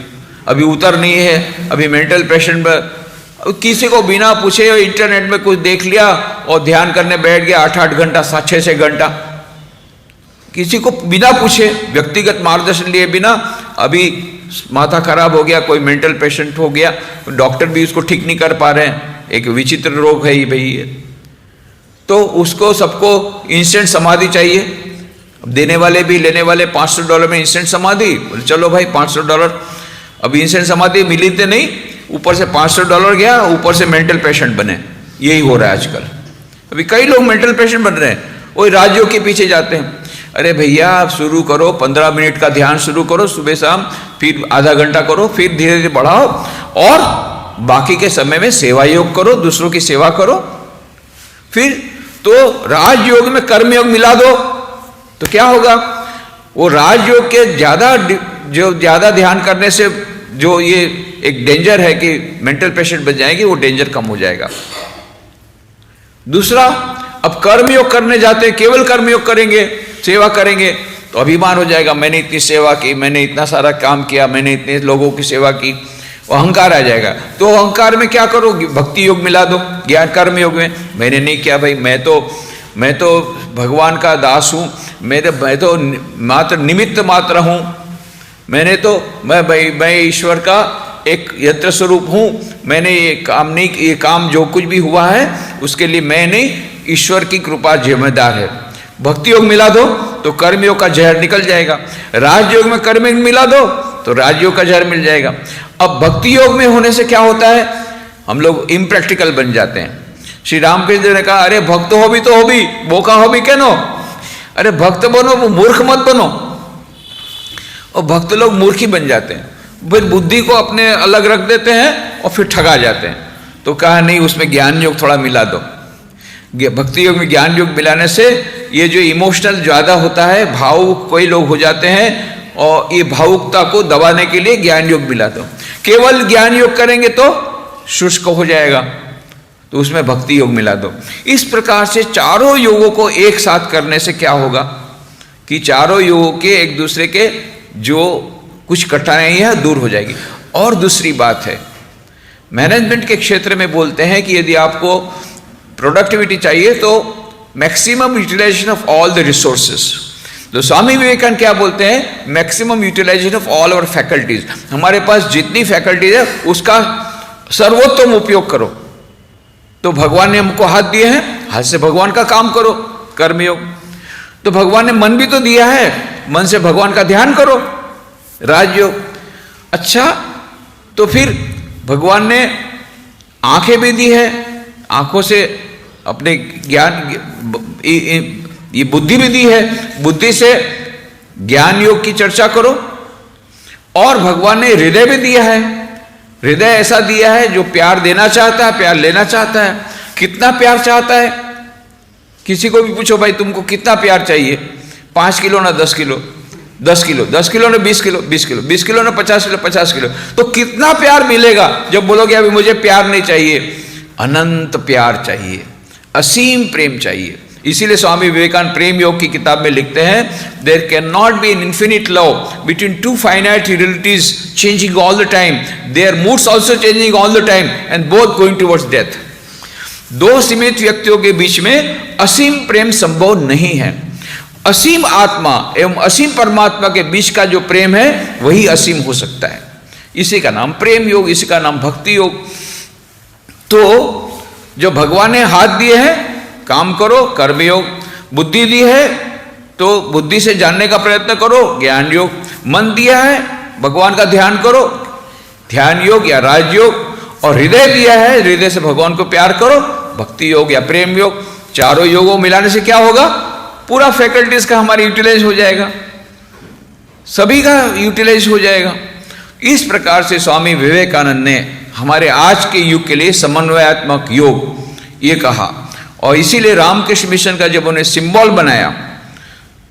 अभी उतर नहीं है। अभी मेंटल पेशेंट किसी को बिना पूछे इंटरनेट में कुछ देख लिया और ध्यान करने बैठ गया 8-8 घंटा, 6-6 घंटा, किसी को बिना पूछे, व्यक्तिगत मार्गदर्शन लिए बिना। अभी माथा खराब हो गया, कोई मेंटल पेशेंट हो गया, डॉक्टर भी उसको ठीक नहीं कर पा रहे हैं, एक विचित्र रोग है ये भाई। तो उसको सबको इंस्टेंट समाधि चाहिए, देने वाले भी लेने वाले $500 में इंस्टेंट समाधि। चलो भाई $500, अभी इंस्टेंट समाधि मिली तो नहीं, ऊपर से $500 गया, ऊपर से मेंटल पेशेंट बने। यही हो रहा है आजकल। अभी कई लोग मेंटल पेशेंट बन रहे हैं, वही राज्यों के पीछे जाते हैं। अरे भैया आप शुरू करो, 15 मिनट का ध्यान शुरू करो सुबह शाम, फिर आधा घंटा करो, फिर धीरे धीरे बढ़ाओ, और बाकी के समय में सेवा योग करो, दूसरों की सेवा करो। फिर तो राजयोग में कर्मयोग मिला दो तो क्या होगा, वो राजयोग के ज्यादा ध्यान करने से जो ये एक डेंजर है कि मेंटल पेशेंट बन जाएंगे, वो डेंजर कम हो जाएगा। दूसरा, अब कर्मयोग करने जाते हैं, केवल कर्मयोग करेंगे, सेवा करेंगे तो अभिमान हो जाएगा, मैंने इतनी सेवा की, मैंने इतना सारा काम किया, मैंने इतने लोगों की सेवा की, वो अहंकार आ जाएगा। तो अहंकार में क्या करो, भक्ति योग मिला दो, ज्ञान कर्म योग में। मैंने नहीं किया भाई, मैं तो भगवान का दास हूँ, मैं तो मात्र निमित्त मात्र हूँ, मैं ईश्वर का एक यंत्र स्वरूप हूँ, मैंने ये काम जो कुछ भी हुआ है उसके लिए मैं नहीं, ईश्वर की कृपा जिम्मेदार है। भक्ति योग मिला दो तो कर्म योग का जहर निकल जाएगा, राजयोग में कर्म योग मिला दो तो राजयोग का जहर मिल जाएगा। अब भक्ति योग में होने से क्या होता है, हम लोग इम्प्रैक्टिकल बन जाते हैं। श्री रामकृष्ण ने कहा, अरे भक्त हो भी तो हो भी, बोका हो भी कहनो, अरे भक्त बनो, मूर्ख मत बनो। और भक्त लोग मूर्ख ही बन जाते हैं, फिर बुद्धि को अपने अलग रख देते हैं और फिर ठगा जाते हैं। तो कहा नहीं, उसमें ज्ञान योग थोड़ा मिला दो। भक्ति योग में ज्ञान योग मिलाने से ये जो इमोशनल ज्यादा होता है, भावुक कोई लोग हो जाते हैं, और ये भावुकता को दबाने के लिए ज्ञान योग मिला दो। केवल ज्ञान योग करेंगे तो शुष्क हो जाएगा, तो उसमें भक्ति योग मिला दो। इस प्रकार से चारों योगों को एक साथ करने से क्या होगा कि चारों योगों के एक दूसरे के जो कुछ कठिनाइयां दूर हो जाएगी। और दूसरी बात है, मैनेजमेंट के क्षेत्र में बोलते हैं कि यदि आपको प्रोडक्टिविटी चाहिए तो maximum utilisation of all the resources. तो स्वामी विवेकानंद क्या बोलते हैं, maximum utilisation of all our faculties. हमारे पास जितनी फैकल्टीज है उसका सर्वोत्तम उपयोग करो। तो भगवान ने हमको हाथ दिए हैं, हाथ से भगवान का काम करो, कर्मयोग। तो भगवान ने मन भी तो दिया है, मन से भगवान का ध्यान करो, राजयोग। अच्छा, तो फिर भगवान ने आंखें भी दी है, आंखों से अपने ज्ञान, ये बुद्धि भी दी है, बुद्धि से ज्ञान योग की चर्चा करो। और भगवान ने हृदय भी दिया है, हृदय ऐसा दिया है जो प्यार देना चाहता है, प्यार लेना चाहता है। कितना प्यार चाहता है, किसी को भी पूछो भाई तुमको कितना प्यार चाहिए, 5 किलो ना 10 किलो, 10 किलो, 10 किलो ना 20 किलो, 20 किलो, 20 किलो ना 50 किलो, 50 किलो। तो कितना प्यार मिलेगा जब बोलोगे अभी मुझे प्यार नहीं चाहिए। अनंत प्यार चाहिए, असीम प्रेम चाहिए, इसीलिए स्वामी विवेकानंद प्रेम योग की किताब में लिखते हैं, there can not be an infinite love between two finite realities changing all the time, there moods also changing all the time and both going towards death. दो सीमित व्यक्तियों के बीच में असीम प्रेम संभव नहीं है। असीम आत्मा एवं असीम परमात्मा के बीच का जो प्रेम है वही असीम हो सकता है। इसी का नाम प्रेम योग, इसी का नाम भक्ति योग। तो जो भगवान ने हाथ दिए हैं, काम करो, कर्म योग। बुद्धि दी है तो बुद्धि से जानने का प्रयत्न करो, ज्ञान योग। मन दिया है, भगवान का ध्यान करो, ध्यान योग या राजयोग। और हृदय दिया है, हृदय से भगवान को प्यार करो, भक्ति योग या प्रेम योग। चारों योगों मिलाने से क्या होगा, पूरा फैकल्टीज का हमारा यूटिलाइज हो जाएगा, सभी का यूटिलाइज हो जाएगा। इस प्रकार से स्वामी विवेकानंद ने हमारे आज के युग के लिए समन्वयात्मक योग ये कहा। और इसीलिए रामकृष्ण मिशन का जब उन्हें सिंबल बनाया,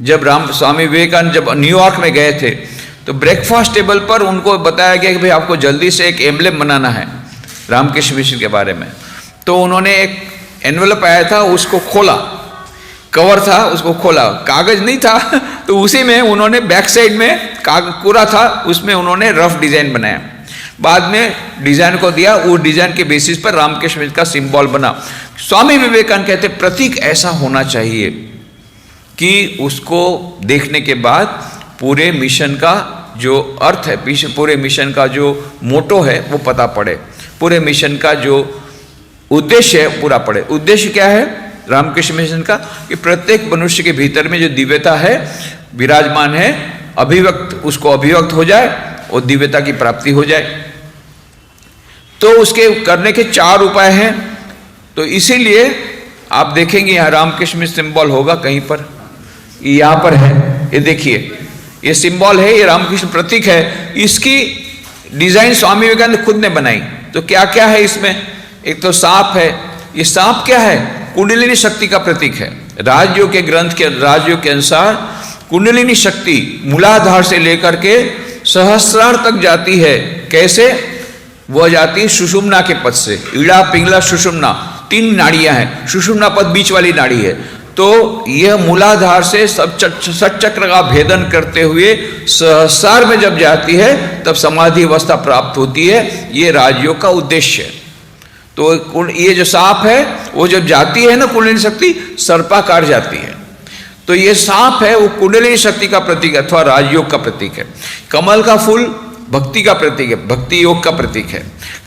जब स्वामी विवेकानंद जब न्यूयॉर्क में गए थे तो ब्रेकफास्ट टेबल पर उनको बताया गया कि भाई आपको जल्दी से एक एम्बलेम बनाना है रामकृष्ण मिशन के बारे में। तो उन्होंने एक एनवेलप आया था, उसको खोला, कवर था, उसको खोला, कागज नहीं था, तो उसी में उन्होंने बैक साइड में पूरा था, उसमें उन्होंने रफ डिजाइन बनाया। बाद में डिजाइन को दिया, उस डिजाइन के बेसिस पर रामकृष्ण मिशन का सिंबल बना। स्वामी विवेकानंद कहते प्रतीक ऐसा होना चाहिए कि उसको देखने के बाद पूरे मिशन का जो अर्थ है, पूरे मिशन का जो मोटो है वो पता पड़े, पूरे मिशन का जो उद्देश्य है पूरा पड़े। उद्देश्य क्या है रामकृष्ण मिशन का, कि प्रत्येक मनुष्य के भीतर में जो दिव्यता है विराजमान है, अभिव्यक्त, उसको अभिव्यक्त हो जाए और दिव्यता की प्राप्ति हो जाए। तो उसके करने के 4 उपाय हैं। तो इसीलिए आप देखेंगे यहाँ रामकृष्ण मिशन सिंबल होगा कहीं पर, यहाँ पर है, ये देखिए, ये सिंबल है, ये रामकृष्ण प्रतीक है। इसकी डिजाइन स्वामी विवेकानंद खुद ने बनाई। तो क्या क्या है इसमें, एक तो सांप है। ये सांप क्या है, कुंडलिनी शक्ति का प्रतीक है। राजयोग के ग्रंथ के राजयोग के अनुसार कुंडलिनी शक्ति मूलाधार से लेकर के सहस्रार तक जाती है। कैसे, वह जाती है सुषुम्ना के पद से, ईड़ा पिंगला सुषुम्ना, 3 नाड़ियां हैं, सुषुम्ना पद बीच वाली नाड़ी है। तो यह मूलाधार से सचक्र का भेदन करते हुए सहस्रार में जब जाती है तब समाधि अवस्था प्राप्त होती है। ये राजयोग का उद्देश्य है। तो ये जो सांप है वो जब जाती है ना कुंडलिनी शक्ति, सर्पाकार जाती है। तो ये सांप है वो कुंडलिनी शक्ति का प्रतीक अथवा राजयोग का प्रतीक है। कमल का फूल भक्ति का प्रतीक है, भक्ति योग का प्रतीक है।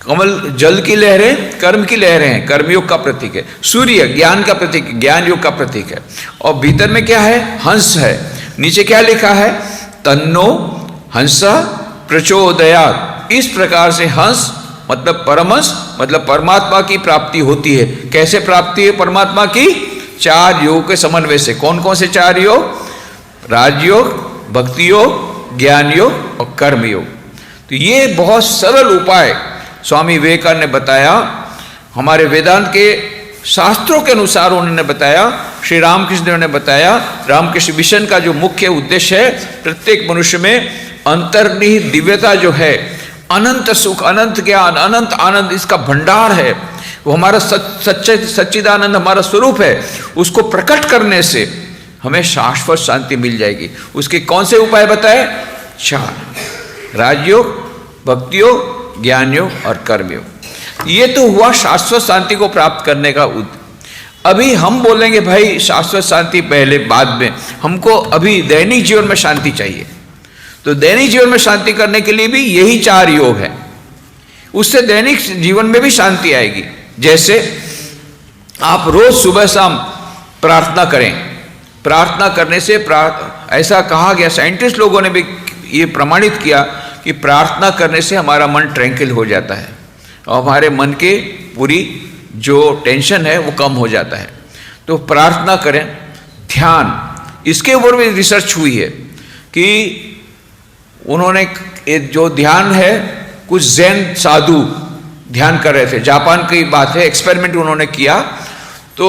कमल जल की लहरें कर्म की लहरें हैं, कर्मयोग का प्रतीक है। सूर्य ज्ञान का प्रतीक, ज्ञान योग का प्रतीक है। और भीतर में क्या है, हंस है। नीचे क्या लिखा है, तन्नो हंस प्रचोदयात्। इस प्रकार से हंस मतलब परमहंस, मतलब परमात्मा की प्राप्ति होती है। कैसे प्राप्ति है परमात्मा की, 4 योग के समन्वय से। कौन कौन से 4 योग, राजयोग, भक्ति योग, ज्ञान योग और कर्म योग। तो ये बहुत सरल उपाय स्वामी विवेकानंद ने बताया, हमारे वेदांत के शास्त्रों के अनुसार उन्होंने बताया, श्री रामकृष्ण देव ने बताया। रामकृष्ण मिशन का जो मुख्य उद्देश्य है, प्रत्येक मनुष्य में अंतर्निहित दिव्यता जो है, अनंत सुख, अनंत ज्ञान, अनंत आनंद, इसका भंडार है, वो हमारा सच्चिदानंद हमारा स्वरूप है। उसको प्रकट करने से हमें शाश्वत शांति मिल जाएगी। उसके कौन से उपाय बताए, 4, राजयोग, भक्ति योग, ज्ञान योग और कर्म योग। ये तो हुआ शाश्वत शांति को प्राप्त करने का अभी हम बोलेंगे भाई शाश्वत शांति पहले, बाद में। हमको अभी दैनिक जीवन में शांति चाहिए। तो दैनिक जीवन में शांति करने के लिए भी यही 4 योग है, उससे दैनिक जीवन में भी शांति आएगी। जैसे आप रोज सुबह शाम प्रार्थना करें, प्रार्थना करने से ऐसा कहा गया, साइंटिस्ट लोगों ने भी ये प्रमाणित किया कि प्रार्थना करने से हमारा मन ट्रैंक्विल हो जाता है और हमारे मन के पूरी जो टेंशन है वो कम हो जाता है। तो प्रार्थना करें। ध्यान, इसके ऊपर भी रिसर्च हुई है कि उन्होंने जो ध्यान है, कुछ जैन साधु ध्यान कर रहे थे, जापान की बात है, एक्सपेरिमेंट उन्होंने किया। तो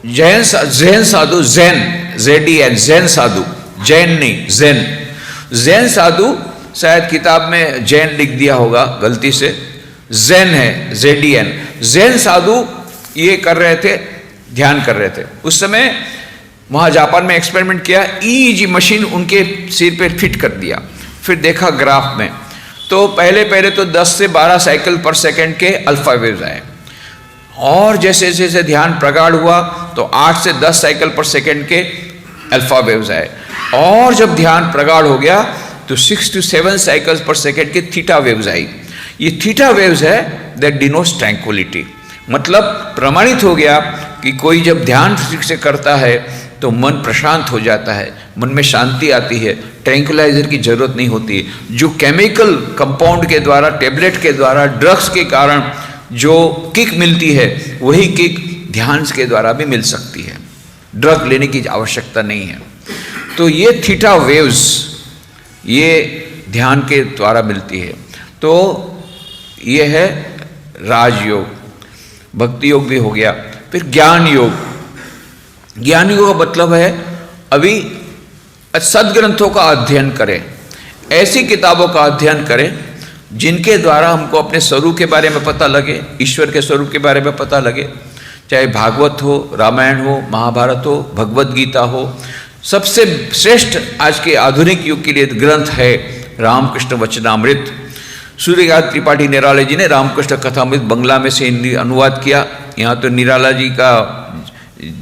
जैन साधु, जैन ZEN, जैन साधु, जैन नहीं जैन, जैन साधु, शायद किताब में जैन लिख दिया होगा गलती से, जैन है ZEN। जैन साधु ये कर रहे थे, ध्यान कर रहे थे। उस समय वहाँ जापान में एक्सपेरिमेंट किया, EEG मशीन उनके सिर पे फिट कर दिया। फिर देखा ग्राफ में, तो पहले तो 10 से 12 साइकिल पर सेकंड के अल्फा वेव्स आए, और जैसे जैसे ध्यान प्रगाढ़ हुआ तो 8 से 10 साइकिल पर सेकंड के अल्फा वेव्स आए, और जब ध्यान प्रगाढ़ हो गया तो 6 to 7 साइकिल्स पर सेकंड के थीटा वेव्स आई। ये थीटा वेव्स है दैट डिनोट्स ट्रैंक्विलिटी, मतलब प्रमाणित हो गया कि कोई जब ध्यान ठीक से करता है तो मन प्रशांत हो जाता है, मन में शांति आती है, ट्रैंक्विलाइजर की जरूरत नहीं होती। जो केमिकल कंपाउंड के द्वारा, टेबलेट के द्वारा, ड्रग्स के कारण जो किक मिलती है, वही किक ध्यान के द्वारा भी मिल सकती है, ड्रग लेने की आवश्यकता नहीं है। तो ये थीटा वेव्स ये ध्यान के द्वारा मिलती है। तो ये है राजयोग, भक्ति योग भी हो गया। फिर ज्ञान योग, ज्ञान योग का मतलब है अभी सदग्रंथों का अध्ययन करें, ऐसी किताबों का अध्ययन करें जिनके द्वारा हमको अपने स्वरूप के बारे में पता लगे, ईश्वर के स्वरूप के बारे में पता लगे। चाहे भागवत हो, रामायण हो, महाभारत हो, भगवत गीता हो। सबसे श्रेष्ठ आज के आधुनिक युग के लिए ग्रंथ है रामकृष्ण वचनामृत। सूर्यकांत त्रिपाठी निराला जी ने रामकृष्ण कथामृत बंगला में से हिंदी अनुवाद किया। यहाँ तो निराला जी का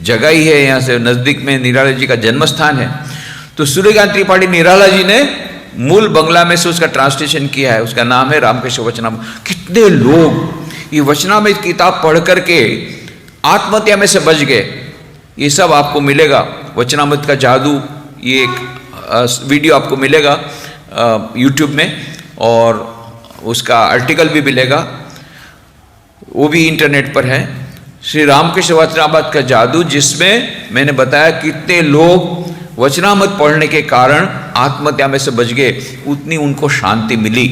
जगह ही है, यहाँ से नज़दीक में निराला जी का जन्म स्थान है। तो सूर्यकांत त्रिपाठी निराला जी ने मूल बंगला में से उसका ट्रांसलेशन किया है, उसका नाम है रामकृष्ण वचनामृत। कितने लोग ये वचनामृत किताब पढ़ करके आत्महत्या में से बच गए, ये सब आपको मिलेगा। वचनामृत का जादू, ये एक वीडियो आपको मिलेगा यूट्यूब में, और उसका आर्टिकल भी मिलेगा, वो भी इंटरनेट पर है। श्री रामकृष्ण वचनामृत का जादू, जिसमें मैंने बताया कितने लोग वचनामृत पढ़ने के कारण आत्महत्या में से बच गए, उतनी उनको शांति मिली।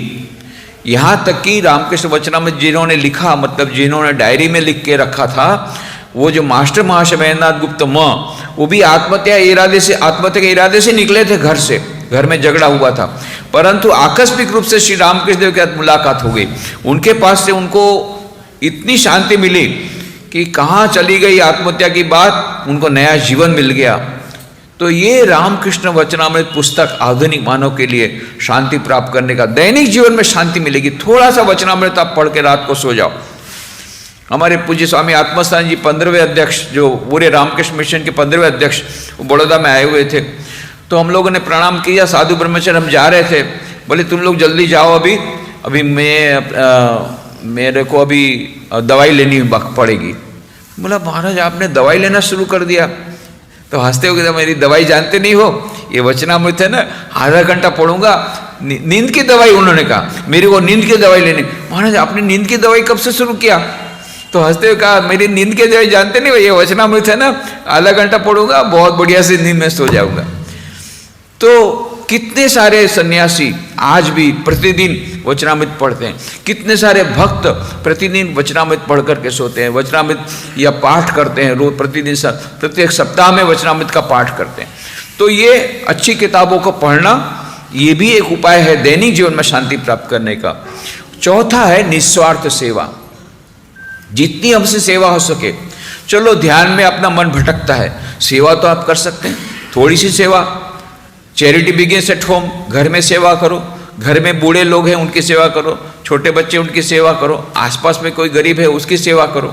यहाँ तक कि रामकृष्ण वचनामृत जिन्होंने लिखा, मतलब जिन्होंने डायरी में लिख के रखा था, वो जो मास्टर महाशय महेंद्रनाथ गुप्त वो भी आत्महत्या के इरादे से निकले थे घर से, घर में झगड़ा हुआ था, परंतु आकस्मिक रूप से श्री रामकृष्ण देव के साथ मुलाकात हो गई। उनके पास से उनको इतनी शांति मिली कि कहाँ चली गई आत्महत्या की बात, उनको नया जीवन मिल गया। तो ये रामकृष्ण वचनामृत पुस्तक आधुनिक मानव के लिए शांति प्राप्त करने का, दैनिक जीवन में शांति मिलेगी। थोड़ा सा वचनामृत आप पढ़ के रात को सो जाओ। हमारे पूज्य स्वामी आत्मस्थान जी 15वें अध्यक्ष, जो पूरे रामकृष्ण मिशन के 15वें अध्यक्ष, वो बड़ौदा में आए हुए थे। तो हम लोगों ने प्रणाम किया, साधु ब्रह्मचर्य हम जा रहे थे, बोले तुम लोग जल्दी जाओ, अभी मेरे को अभी दवाई लेनी पड़ेगी। बोला महाराज आपने दवाई लेना शुरू कर दिया? तो हंसते हुए, मेरी दवाई जानते नहीं हो, ये वचनामृत है ना, आधा घंटा पढ़ूंगा, नींद की दवाई। उन्होंने कहा मेरे को नींद की दवाई लेनी। महाराज आपने नींद की दवाई कब से शुरू किया? तो हंसते हुए कहा मेरी नींद की दवाई जानते नहीं हो, ये वचनामृत है ना, आधा घंटा पढ़ूंगा, बहुत बढ़िया से नींद में सो जाऊंगा। तो कितने सारे सन्यासी आज भी प्रतिदिन वचनामृत पढ़ते हैं, कितने सारे भक्त प्रतिदिन वचनामृत पढ़ करके सोते हैं, वचनामृत या पाठ करते हैं रोज, प्रतिदिन प्रत्येक सप्ताह में वचनामृत का पाठ करते हैं। तो ये अच्छी किताबों को पढ़ना, ये भी एक उपाय है दैनिक जीवन में शांति प्राप्त करने का। चौथा है निस्वार्थ सेवा, जितनी हमसे सेवा हो सके। चलो ध्यान में अपना मन भटकता है, सेवा तो आप कर सकते हैं, थोड़ी सी सेवा। चैरिटी बिगिंस एट होम, घर में सेवा करो, घर में बूढ़े लोग हैं उनकी सेवा करो, छोटे बच्चे उनकी सेवा करो, आसपास में कोई गरीब है उसकी सेवा करो।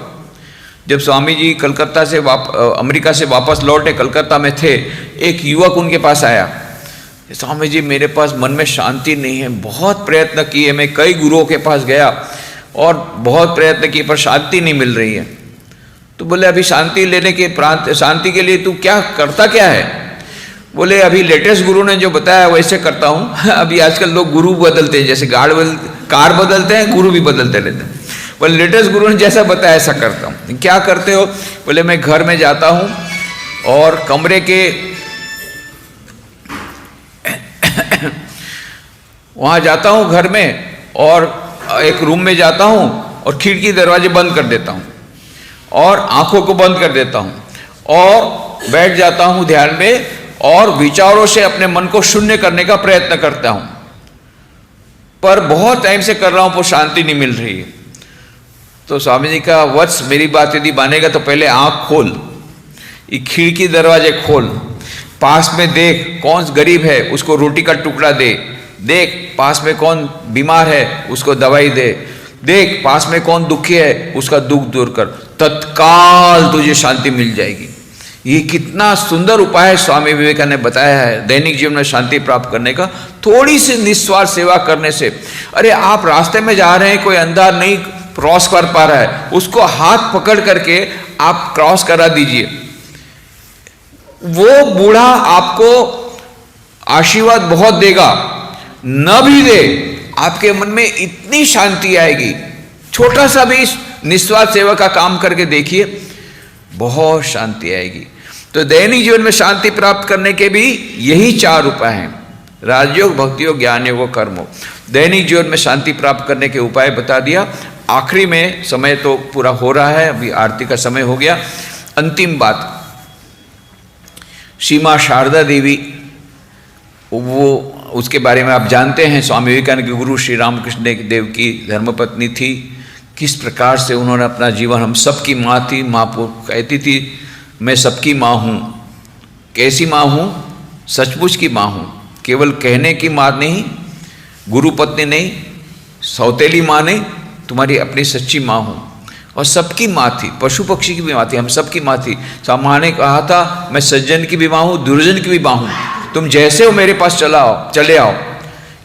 जब स्वामी जी कलकत्ता से अमेरिका से वापस लौटे, कलकत्ता में थे, एक युवक उनके पास आया, स्वामी जी मेरे पास मन में शांति नहीं है, बहुत प्रयत्न किए, मैं कई गुरुओं के पास गया और बहुत प्रयत्न किए पर शांति नहीं मिल रही है। तो बोले अभी शांति लेने के शांति के लिए तू क्या करता क्या है? बोले अभी लेटेस्ट गुरु ने जो बताया वैसे करता हूँ। अभी आजकल लोग गुरु बदलते हैं, जैसे कार बदलते हैं, गुरु भी बदलते रहते हैं। बोले लेटेस्ट गुरु ने जैसा बताया ऐसा करता हूँ। क्या करते हो? बोले मैं घर में जाता हूँ और कमरे के वहाँ जाता हूँ घर में, और एक रूम में जाता हूँ और खिड़की दरवाजे बंद कर देता हूँ और आंखों को बंद कर देता हूँ और बैठ जाता हूँ ध्यान में, और विचारों से अपने मन को शून्य करने का प्रयत्न करता हूँ। पर बहुत टाइम से कर रहा हूँ, पर शांति नहीं मिल रही है। तो स्वामी जी का वत्स, मेरी बात यदि मानेगा तो पहले आँख खोल, ये खिड़की दरवाजे खोल, पास में देख कौन गरीब है उसको रोटी का टुकड़ा दे, देख पास में कौन बीमार है उसको दवाई दे, देख पास में कौन दुखी है उसका दुख दूर कर, तत्काल तुझे शांति मिल जाएगी। ये कितना सुंदर उपाय है स्वामी विवेकानंद ने बताया है दैनिक जीवन में शांति प्राप्त करने का, थोड़ी सी निस्वार्थ सेवा करने से। अरे आप रास्ते में जा रहे हैं, कोई अंधा नहीं क्रॉस कर पा रहा है, उसको हाथ पकड़ करके आप क्रॉस करा दीजिए। वो बूढ़ा आपको आशीर्वाद बहुत देगा, न भी दे आपके मन में इतनी शांति आएगी। छोटा सा भी निस्वार्थ सेवा का काम करके देखिए, बहुत शांति आएगी। तो दैनिक जीवन में शांति प्राप्त करने के भी यही 4 उपाय हैं, राजयोग, भक्ति योग, ज्ञान योग, कर्म योग। दैनिक जीवन में शांति प्राप्त करने के उपाय बता दिया। आखिरी में, समय तो पूरा हो रहा है, अभी आरती का समय हो गया, अंतिम बात, श्री मां शारदा देवी, वो उसके बारे में आप जानते हैं, स्वामी विवेकानंद के गुरु श्री रामकृष्ण देव की धर्मपत्नी थी। किस प्रकार से उन्होंने अपना जीवन, हम सबकी माँ थी, माँ कहती थी मैं सबकी माँ हूँ। कैसी माँ हूँ? सचमुच की माँ हूँ, केवल कहने की माँ नहीं, गुरु पत्नी नहीं, सौतेली माँ नहीं, तुम्हारी अपनी सच्ची माँ हूँ। और सबकी माँ थी, पशु पक्षी की भी माँ थी, हम सबकी माँ थी। माँ ने कहा था मैं सज्जन की भी माँ हूँ, दुर्जन की भी माँ हूँ, तुम जैसे हो मेरे पास चले आओ।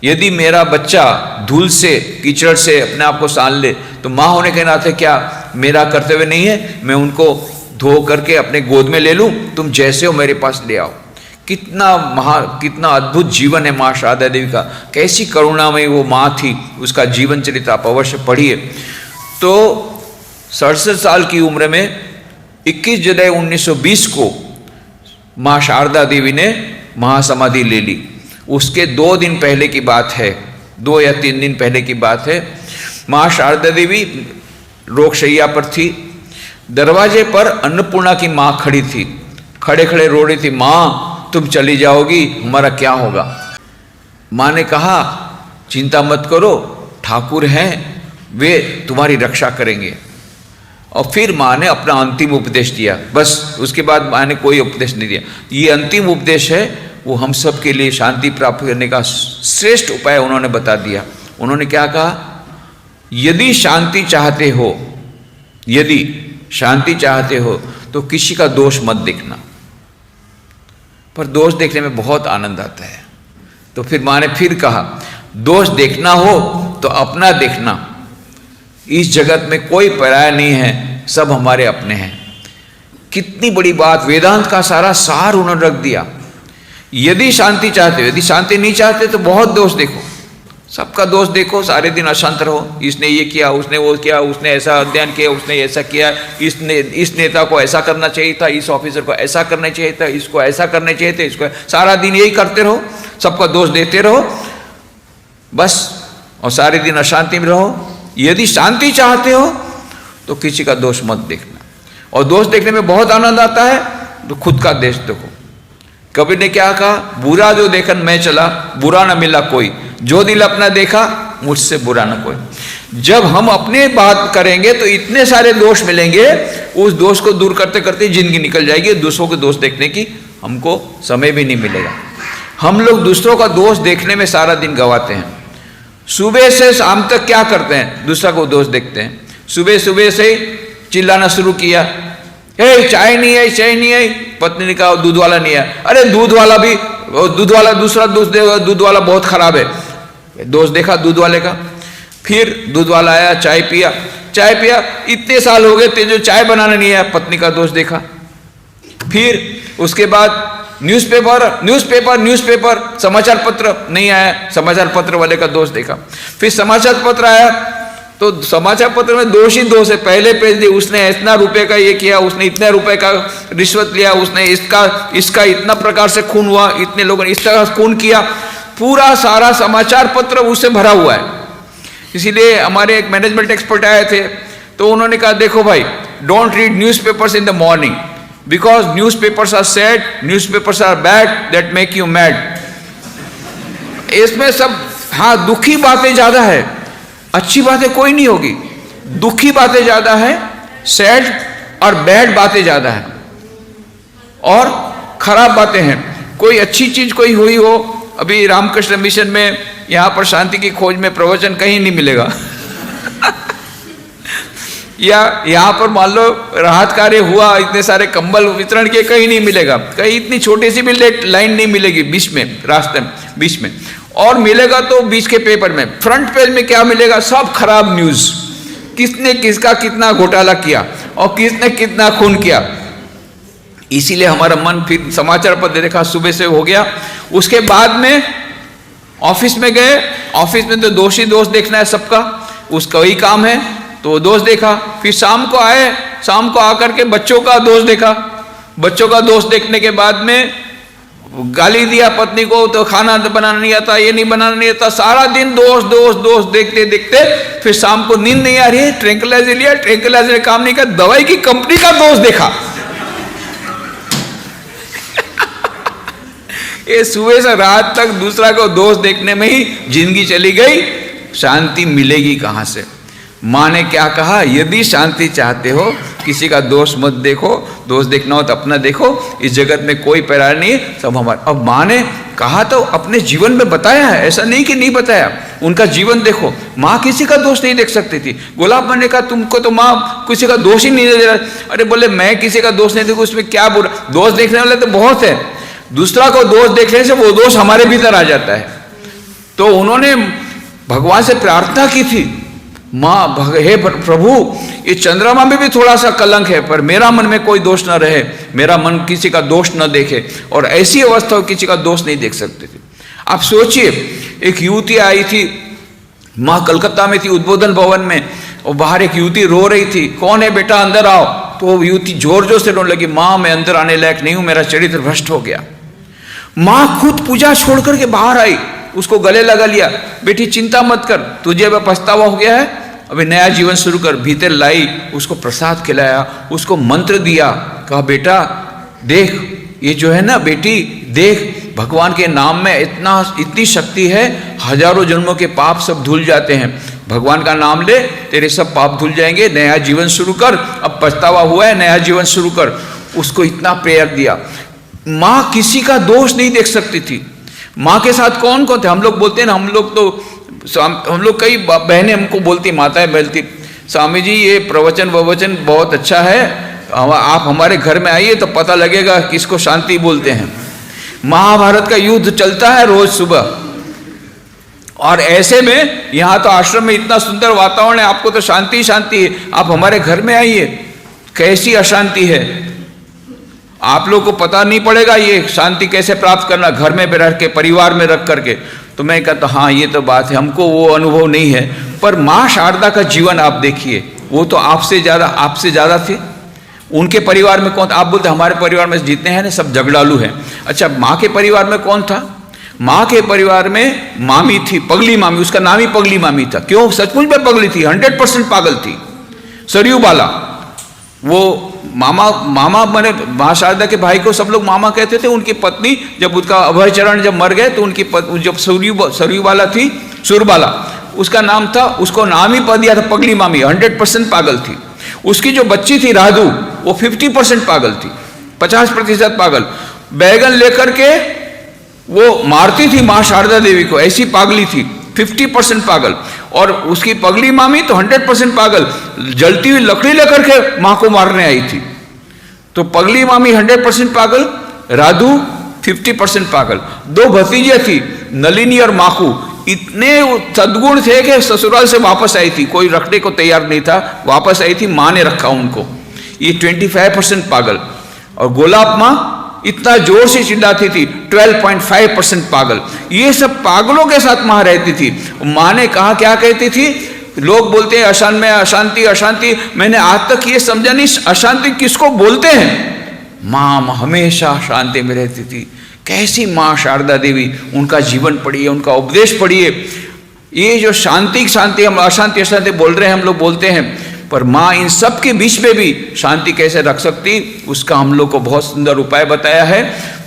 यदि मेरा बच्चा धूल से, कीचड़ से अपने आप को सान ले, तो माँ होने के नाते क्या मेरा कर्तव्य नहीं है मैं उनको धो करके अपने गोद में ले लूँ? तुम जैसे हो मेरे पास ले आओ। कितना अद्भुत जीवन है माँ शारदा देवी का, कैसी करुणामयी वो माँ थी, उसका जीवन चरित्र आप अवश्य पढ़िए। तो 67 साल की उम्र में 21 जुलाई 1920 को माँ शारदा देवी ने महासमाधि ले ली। उसके 2 दिन पहले की बात है, 2 या 3 दिन पहले की बात है। माँ शारदा देवी रोगशैया पर थी, दरवाजे पर अन्नपूर्णा की माँ खड़ी थी, खड़े खड़े रो रही थी, माँ तुम चली जाओगी हमारा क्या होगा? माँ ने कहा चिंता मत करो, ठाकुर हैं वे तुम्हारी रक्षा करेंगे। और फिर माँ ने अपना अंतिम उपदेश दिया, बस उसके बाद माँ ने कोई उपदेश नहीं दिया। ये अंतिम उपदेश है, वो हम सब के लिए शांति प्राप्त करने का श्रेष्ठ उपाय उन्होंने बता दिया। उन्होंने क्या कहा? यदि शांति चाहते हो, यदि शांति चाहते हो तो किसी का दोष मत देखना। पर दोष देखने में बहुत आनंद आता है। तो फिर माँ ने फिर कहा दोष देखना हो तो अपना देखना, इस जगत में कोई पराया नहीं है, सब हमारे अपने हैं। कितनी बड़ी बात, वेदांत का सारा सार उन्होंने रख दिया। यदि शांति चाहते हो, यदि शांति नहीं चाहते तो बहुत दोष देखो, सबका दोष देखो, सारे दिन अशांत रहो, इसने ये किया, उसने वो किया, उसने ऐसा अध्ययन किया, उसने ऐसा किया, इस नेता को ऐसा करना चाहिए था, इस ऑफिसर को ऐसा करना चाहिए था, इसको ऐसा करना चाहिए था, इसको, सारा दिन यही करते रहो, सबका दोष देते रहो बस, और सारे दिन अशांति में रहो। यदि शांति चाहते हो तो किसी का दोष मत देखना। और दोष देखने में बहुत आनंद आता है तो खुद का दोष देखो। कबीर ने क्या कहा? बुरा जो देखन मैं चला, बुरा न मिला कोई, जो दिल अपना देखा मुझसे बुरा न कोई। जब हम अपने बात करेंगे तो इतने सारे दोष मिलेंगे, उस दोष को दूर करते करते जिंदगी निकल जाएगी, दूसरों के दोष देखने की हमको समय भी नहीं मिलेगा। हम लोग दूसरों का दोष देखने में सारा दिन गवाते हैं। सुबह से शाम तक क्या करते हैं? दूसरा को दोष देखते हैं। सुबह सुबह से चिल्लाना शुरू किया, हे चाय नहीं है, चाय नहीं है। पत्नी ने कहा दूध वाला नहीं है। अरे दूध वाला भी, दूध वाला दूसरा दूध वाला बहुत खराब है, दोष देखा दूध वाले का। फिर दूध वाला आया, चाय पिया, चाय पिया, इतने साल हो गए तेजो चाय बनाना नहीं आया, पत्नी का दोष देखा। फिर उसके बाद न्यूज़पेपर समाचार पत्र नहीं आया, समाचार पत्र वाले का दोष देखा। फिर समाचार पत्र आया तो समाचार पत्र में दोष ही दोष है। पहले पेज दिए, उसने इतना रुपए का ये किया, उसने इतने रुपए का रिश्वत लिया, उसने इसका इतना प्रकार से खून हुआ, इतने लोगों ने इस तरह खून किया, पूरा सारा समाचार पत्र उससे भरा हुआ है। इसीलिए हमारे एक मैनेजमेंट एक्सपर्ट आए थे तो उन्होंने कहा देखो भाई, don't read newspapers in the morning because newspapers are sad, newspapers are bad, that make you mad. इसमें सब हाँ दुखी बातें ज्यादा है, अच्छी बातें कोई नहीं होगी, दुखी बातें ज्यादा है, सैड और बैड बातें ज्यादा है। और खराब बातें हैं। कोई अच्छी चीज कोई हुई हो, अभी रामकृष्ण मिशन में यहाँ पर शांति की खोज में प्रवचन कहीं नहीं मिलेगा या यहाँ पर मान लो राहत कार्य हुआ, इतने सारे कंबल वितरण किए, कहीं नहीं मिलेगा। कहीं इतनी छोटी सी भी लाइन नहीं मिलेगी बीच में, रास्ते में बीच में, और मिलेगा तो बीच के पेपर में। फ्रंट पेज में क्या मिलेगा? सब खराब न्यूज, किसने किसका कितना घोटाला किया और किसने कितना खून किया। इसीलिए हमारा मन फिर समाचार पत्र देखा, सुबह से हो गया। उसके बाद में ऑफिस में गए, ऑफिस में तो दोषी दोष देखना है सबका, उसका वही काम है, तो वो दोष देखा। फिर शाम को आए, शाम को आकर के बच्चों का दोष देखा। बच्चों का दोष देखने के बाद में गाली दिया पत्नी को, तो खाना बनाना नहीं आता, ये नहीं बनाना नहीं आता, सारा दिन दोष दोष दोष देखते देखते फिर शाम को नींद नहीं आ रही है, ट्रैंक्विलाइजर लिया, ट्रैंक्विलाइजर काम नहीं कर, दवाई की कंपनी का दोष देखा। ये सुबह से रात तक दूसरा को दोष देखने में ही जिंदगी चली गई, शांति मिलेगी कहां से? माँ ने क्या कहा? यदि शांति चाहते हो किसी का दोष मत देखो, दोष देखना हो तो अपना देखो, इस जगत में कोई पैरार नहीं है, सब हमारा। अब माँ ने कहा तो अपने जीवन में बताया है, ऐसा नहीं कि नहीं बताया, उनका जीवन देखो। माँ किसी का दोष नहीं देख सकती थी। गुलाब ने कहा तुमको तो माँ किसी का दोष ही नहीं दे रहा। अरे बोले मैं किसी का दोष नहीं देखूँ, उसमें क्या बुरा? दोष देखने वाले तो बहुत है, दूसरा को दोष देखने से वो दोष हमारे भीतर आ जाता है। तो उन्होंने भगवान से प्रार्थना की थी, माँ हे प्रभु, ये चंद्रमा में भी थोड़ा सा कलंक है, पर मेरा मन में कोई दोष न रहे, मेरा मन किसी का दोष न देखे। और ऐसी अवस्था हो किसी का दोष नहीं देख सकते थे। आप सोचिए, एक युवती आई थी, माँ कलकत्ता में थी उद्बोधन भवन में, और बाहर एक युवती रो रही थी, कौन है बेटा अंदर आओ। तो युवती जोर जोर से रोने लगी, माँ मैं अंदर आने लायक नहीं हूं, मेरा चरित्र भ्रष्ट हो गया। माँ खुद पूजा छोड़ करके बाहर आई, उसको गले लगा लिया, बेटी चिंता मत कर, तुझे अब पछतावा हो गया है, अभी नया जीवन शुरू कर। भीतर लाई, उसको प्रसाद खिलाया, उसको मंत्र दिया, कहा बेटा देख, ये जो है ना बेटी देख, भगवान के नाम में इतनी शक्ति है, हजारों जन्मों के पाप सब धुल जाते हैं। भगवान का नाम ले, तेरे सब पाप धुल जाएंगे, नया जीवन शुरू कर, अब पछतावा हुआ है, नया जीवन शुरू कर। उसको इतना प्रेयर दिया। माँ किसी का दोष नहीं देख सकती थी। माँ के साथ कौन कौन थे? हम लोग बोलते हैं ना, हम लोग कई बहनें हमको बोलती, माताएं बोलती, स्वामी जी ये प्रवचन बहुत अच्छा है, आप हमारे घर में आइए तो पता लगेगा किसको शांति बोलते हैं। महाभारत का युद्ध चलता है रोज सुबह, और ऐसे में यहाँ तो आश्रम में इतना सुंदर वातावरण है, आपको तो शांति शांति है, आप हमारे घर में आइए, कैसी अशांति है। आप लोग को पता नहीं पड़ेगा ये शांति कैसे प्राप्त करना, घर में रह के, परिवार में रख करके। तो मैं कहता हाँ ये तो बात है, हमको वो अनुभव नहीं है। पर माँ शारदा का जीवन आप देखिए, वो तो आपसे ज़्यादा थे। उनके परिवार में कौन? आप बोलते हमारे परिवार में जितने हैं ना सब झगड़ालू हैं। अच्छा, माँ के परिवार में कौन था? माँ के परिवार में मामी थी, पगली मामी, उसका नाम ही पगली मामी था। क्यों? सचमुच में पगली थी, 100% पागल थी, सरयू बाला। वो मामा मैंने माँ शारदा के भाई को सब लोग मामा कहते थे। उनकी पत्नी जब उसका अभय चरण जब मर गए तो उनकी जब सरयू बाला थी, सुरबाला उसका नाम था, उसको नाम ही दिया था पगली मामी, 100% पागल थी। उसकी जो बच्ची थी राधु, वो 50% पागल थी, 50% पागल। बैगन लेकर के वो मारती थी माँ शारदा देवी को, ऐसी पागली थी, 50% पागल। और उसकी पगली मामी तो 100% पागल, जलती हुई लकड़ी लेकर के माँ को मारने आई थी। तो पगली मामी 100% पागल, राधु 50% पागल। दो भतीजे थी, नलिनी और माखू, इतने सद्गुण थे कि ससुराल से वापस आई थी, कोई रखने को तैयार नहीं था, वापस आई थी, माँ ने रखा उनको। ये 25% पागल। और गोलाब माँ इतना जोर से चिल्लाती थी, 12.5% पागल। ये सब पागलों के साथ माँ रहती थी। माँ ने कहा, क्या कहती थी? लोग बोलते हैं अशांत में अशांति अशांति, मैंने आज तक ये समझा नहीं अशांति किसको बोलते हैं। माँ हमेशा शांति में रहती थी। कैसी माँ शारदा देवी, उनका जीवन पढ़िए, उनका उपदेश पढ़िए। ये जो शांति शांति हम अशांति अशांति बोल रहे हैं, हम लोग बोलते हैं, पर माँ इन सब के बीच में भी शांति कैसे रख सकती, उसका हम लोग को बहुत सुंदर उपाय बताया है।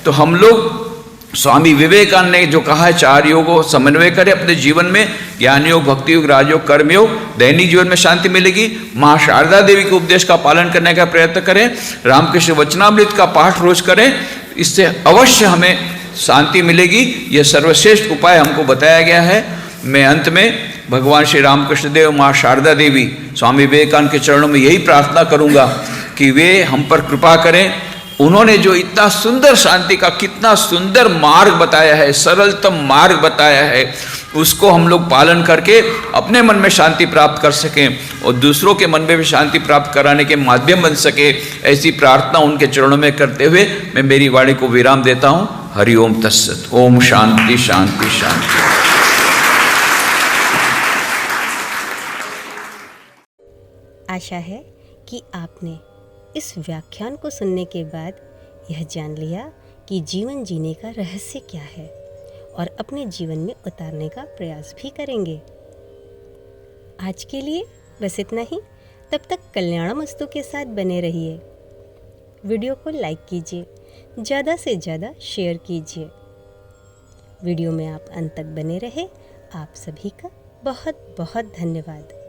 तो हम लोग स्वामी विवेकानंद ने जो कहा है 4 योगों समन्वय करें अपने जीवन में, ज्ञान योग, भक्ति योग, राजयोग, कर्मयोग, दैनिक जीवन में शांति मिलेगी। माँ शारदा देवी के उपदेश का पालन करने का प्रयत्न करें, रामकृष्ण वचनामृत का पाठ रोज करें, इससे अवश्य हमें शांति मिलेगी। यह सर्वश्रेष्ठ उपाय हमको बताया गया है। मैं अंत में भगवान श्री रामकृष्ण देव, माँ शारदा देवी, स्वामी विवेकानंद के चरणों में यही प्रार्थना करूँगा कि वे हम पर कृपा करें। उन्होंने जो इतना सुंदर शांति का कितना सुंदर मार्ग बताया है, सरलतम मार्ग बताया है, उसको हम लोग पालन करके अपने मन में शांति प्राप्त कर सकें और दूसरों के मन में भी शांति प्राप्त कराने के माध्यम बन सके, ऐसी प्रार्थना उनके चरणों में करते हुए मैं मेरी वाणी को विराम देता हूँ। हरि ओम तत्सत। ओम शांति शांति शांति। आशा है कि आपने इस व्याख्यान को सुनने के बाद यह जान लिया कि जीवन जीने का रहस्य क्या है और अपने जीवन में उतारने का प्रयास भी करेंगे। आज के लिए बस इतना ही। तब तक कल्याणमस्तु के साथ बने रहिए। वीडियो को लाइक कीजिए, ज़्यादा से ज़्यादा शेयर कीजिए। वीडियो में आप अंत तक बने रहे। आप सभी का बहुत बहुत धन्यवाद।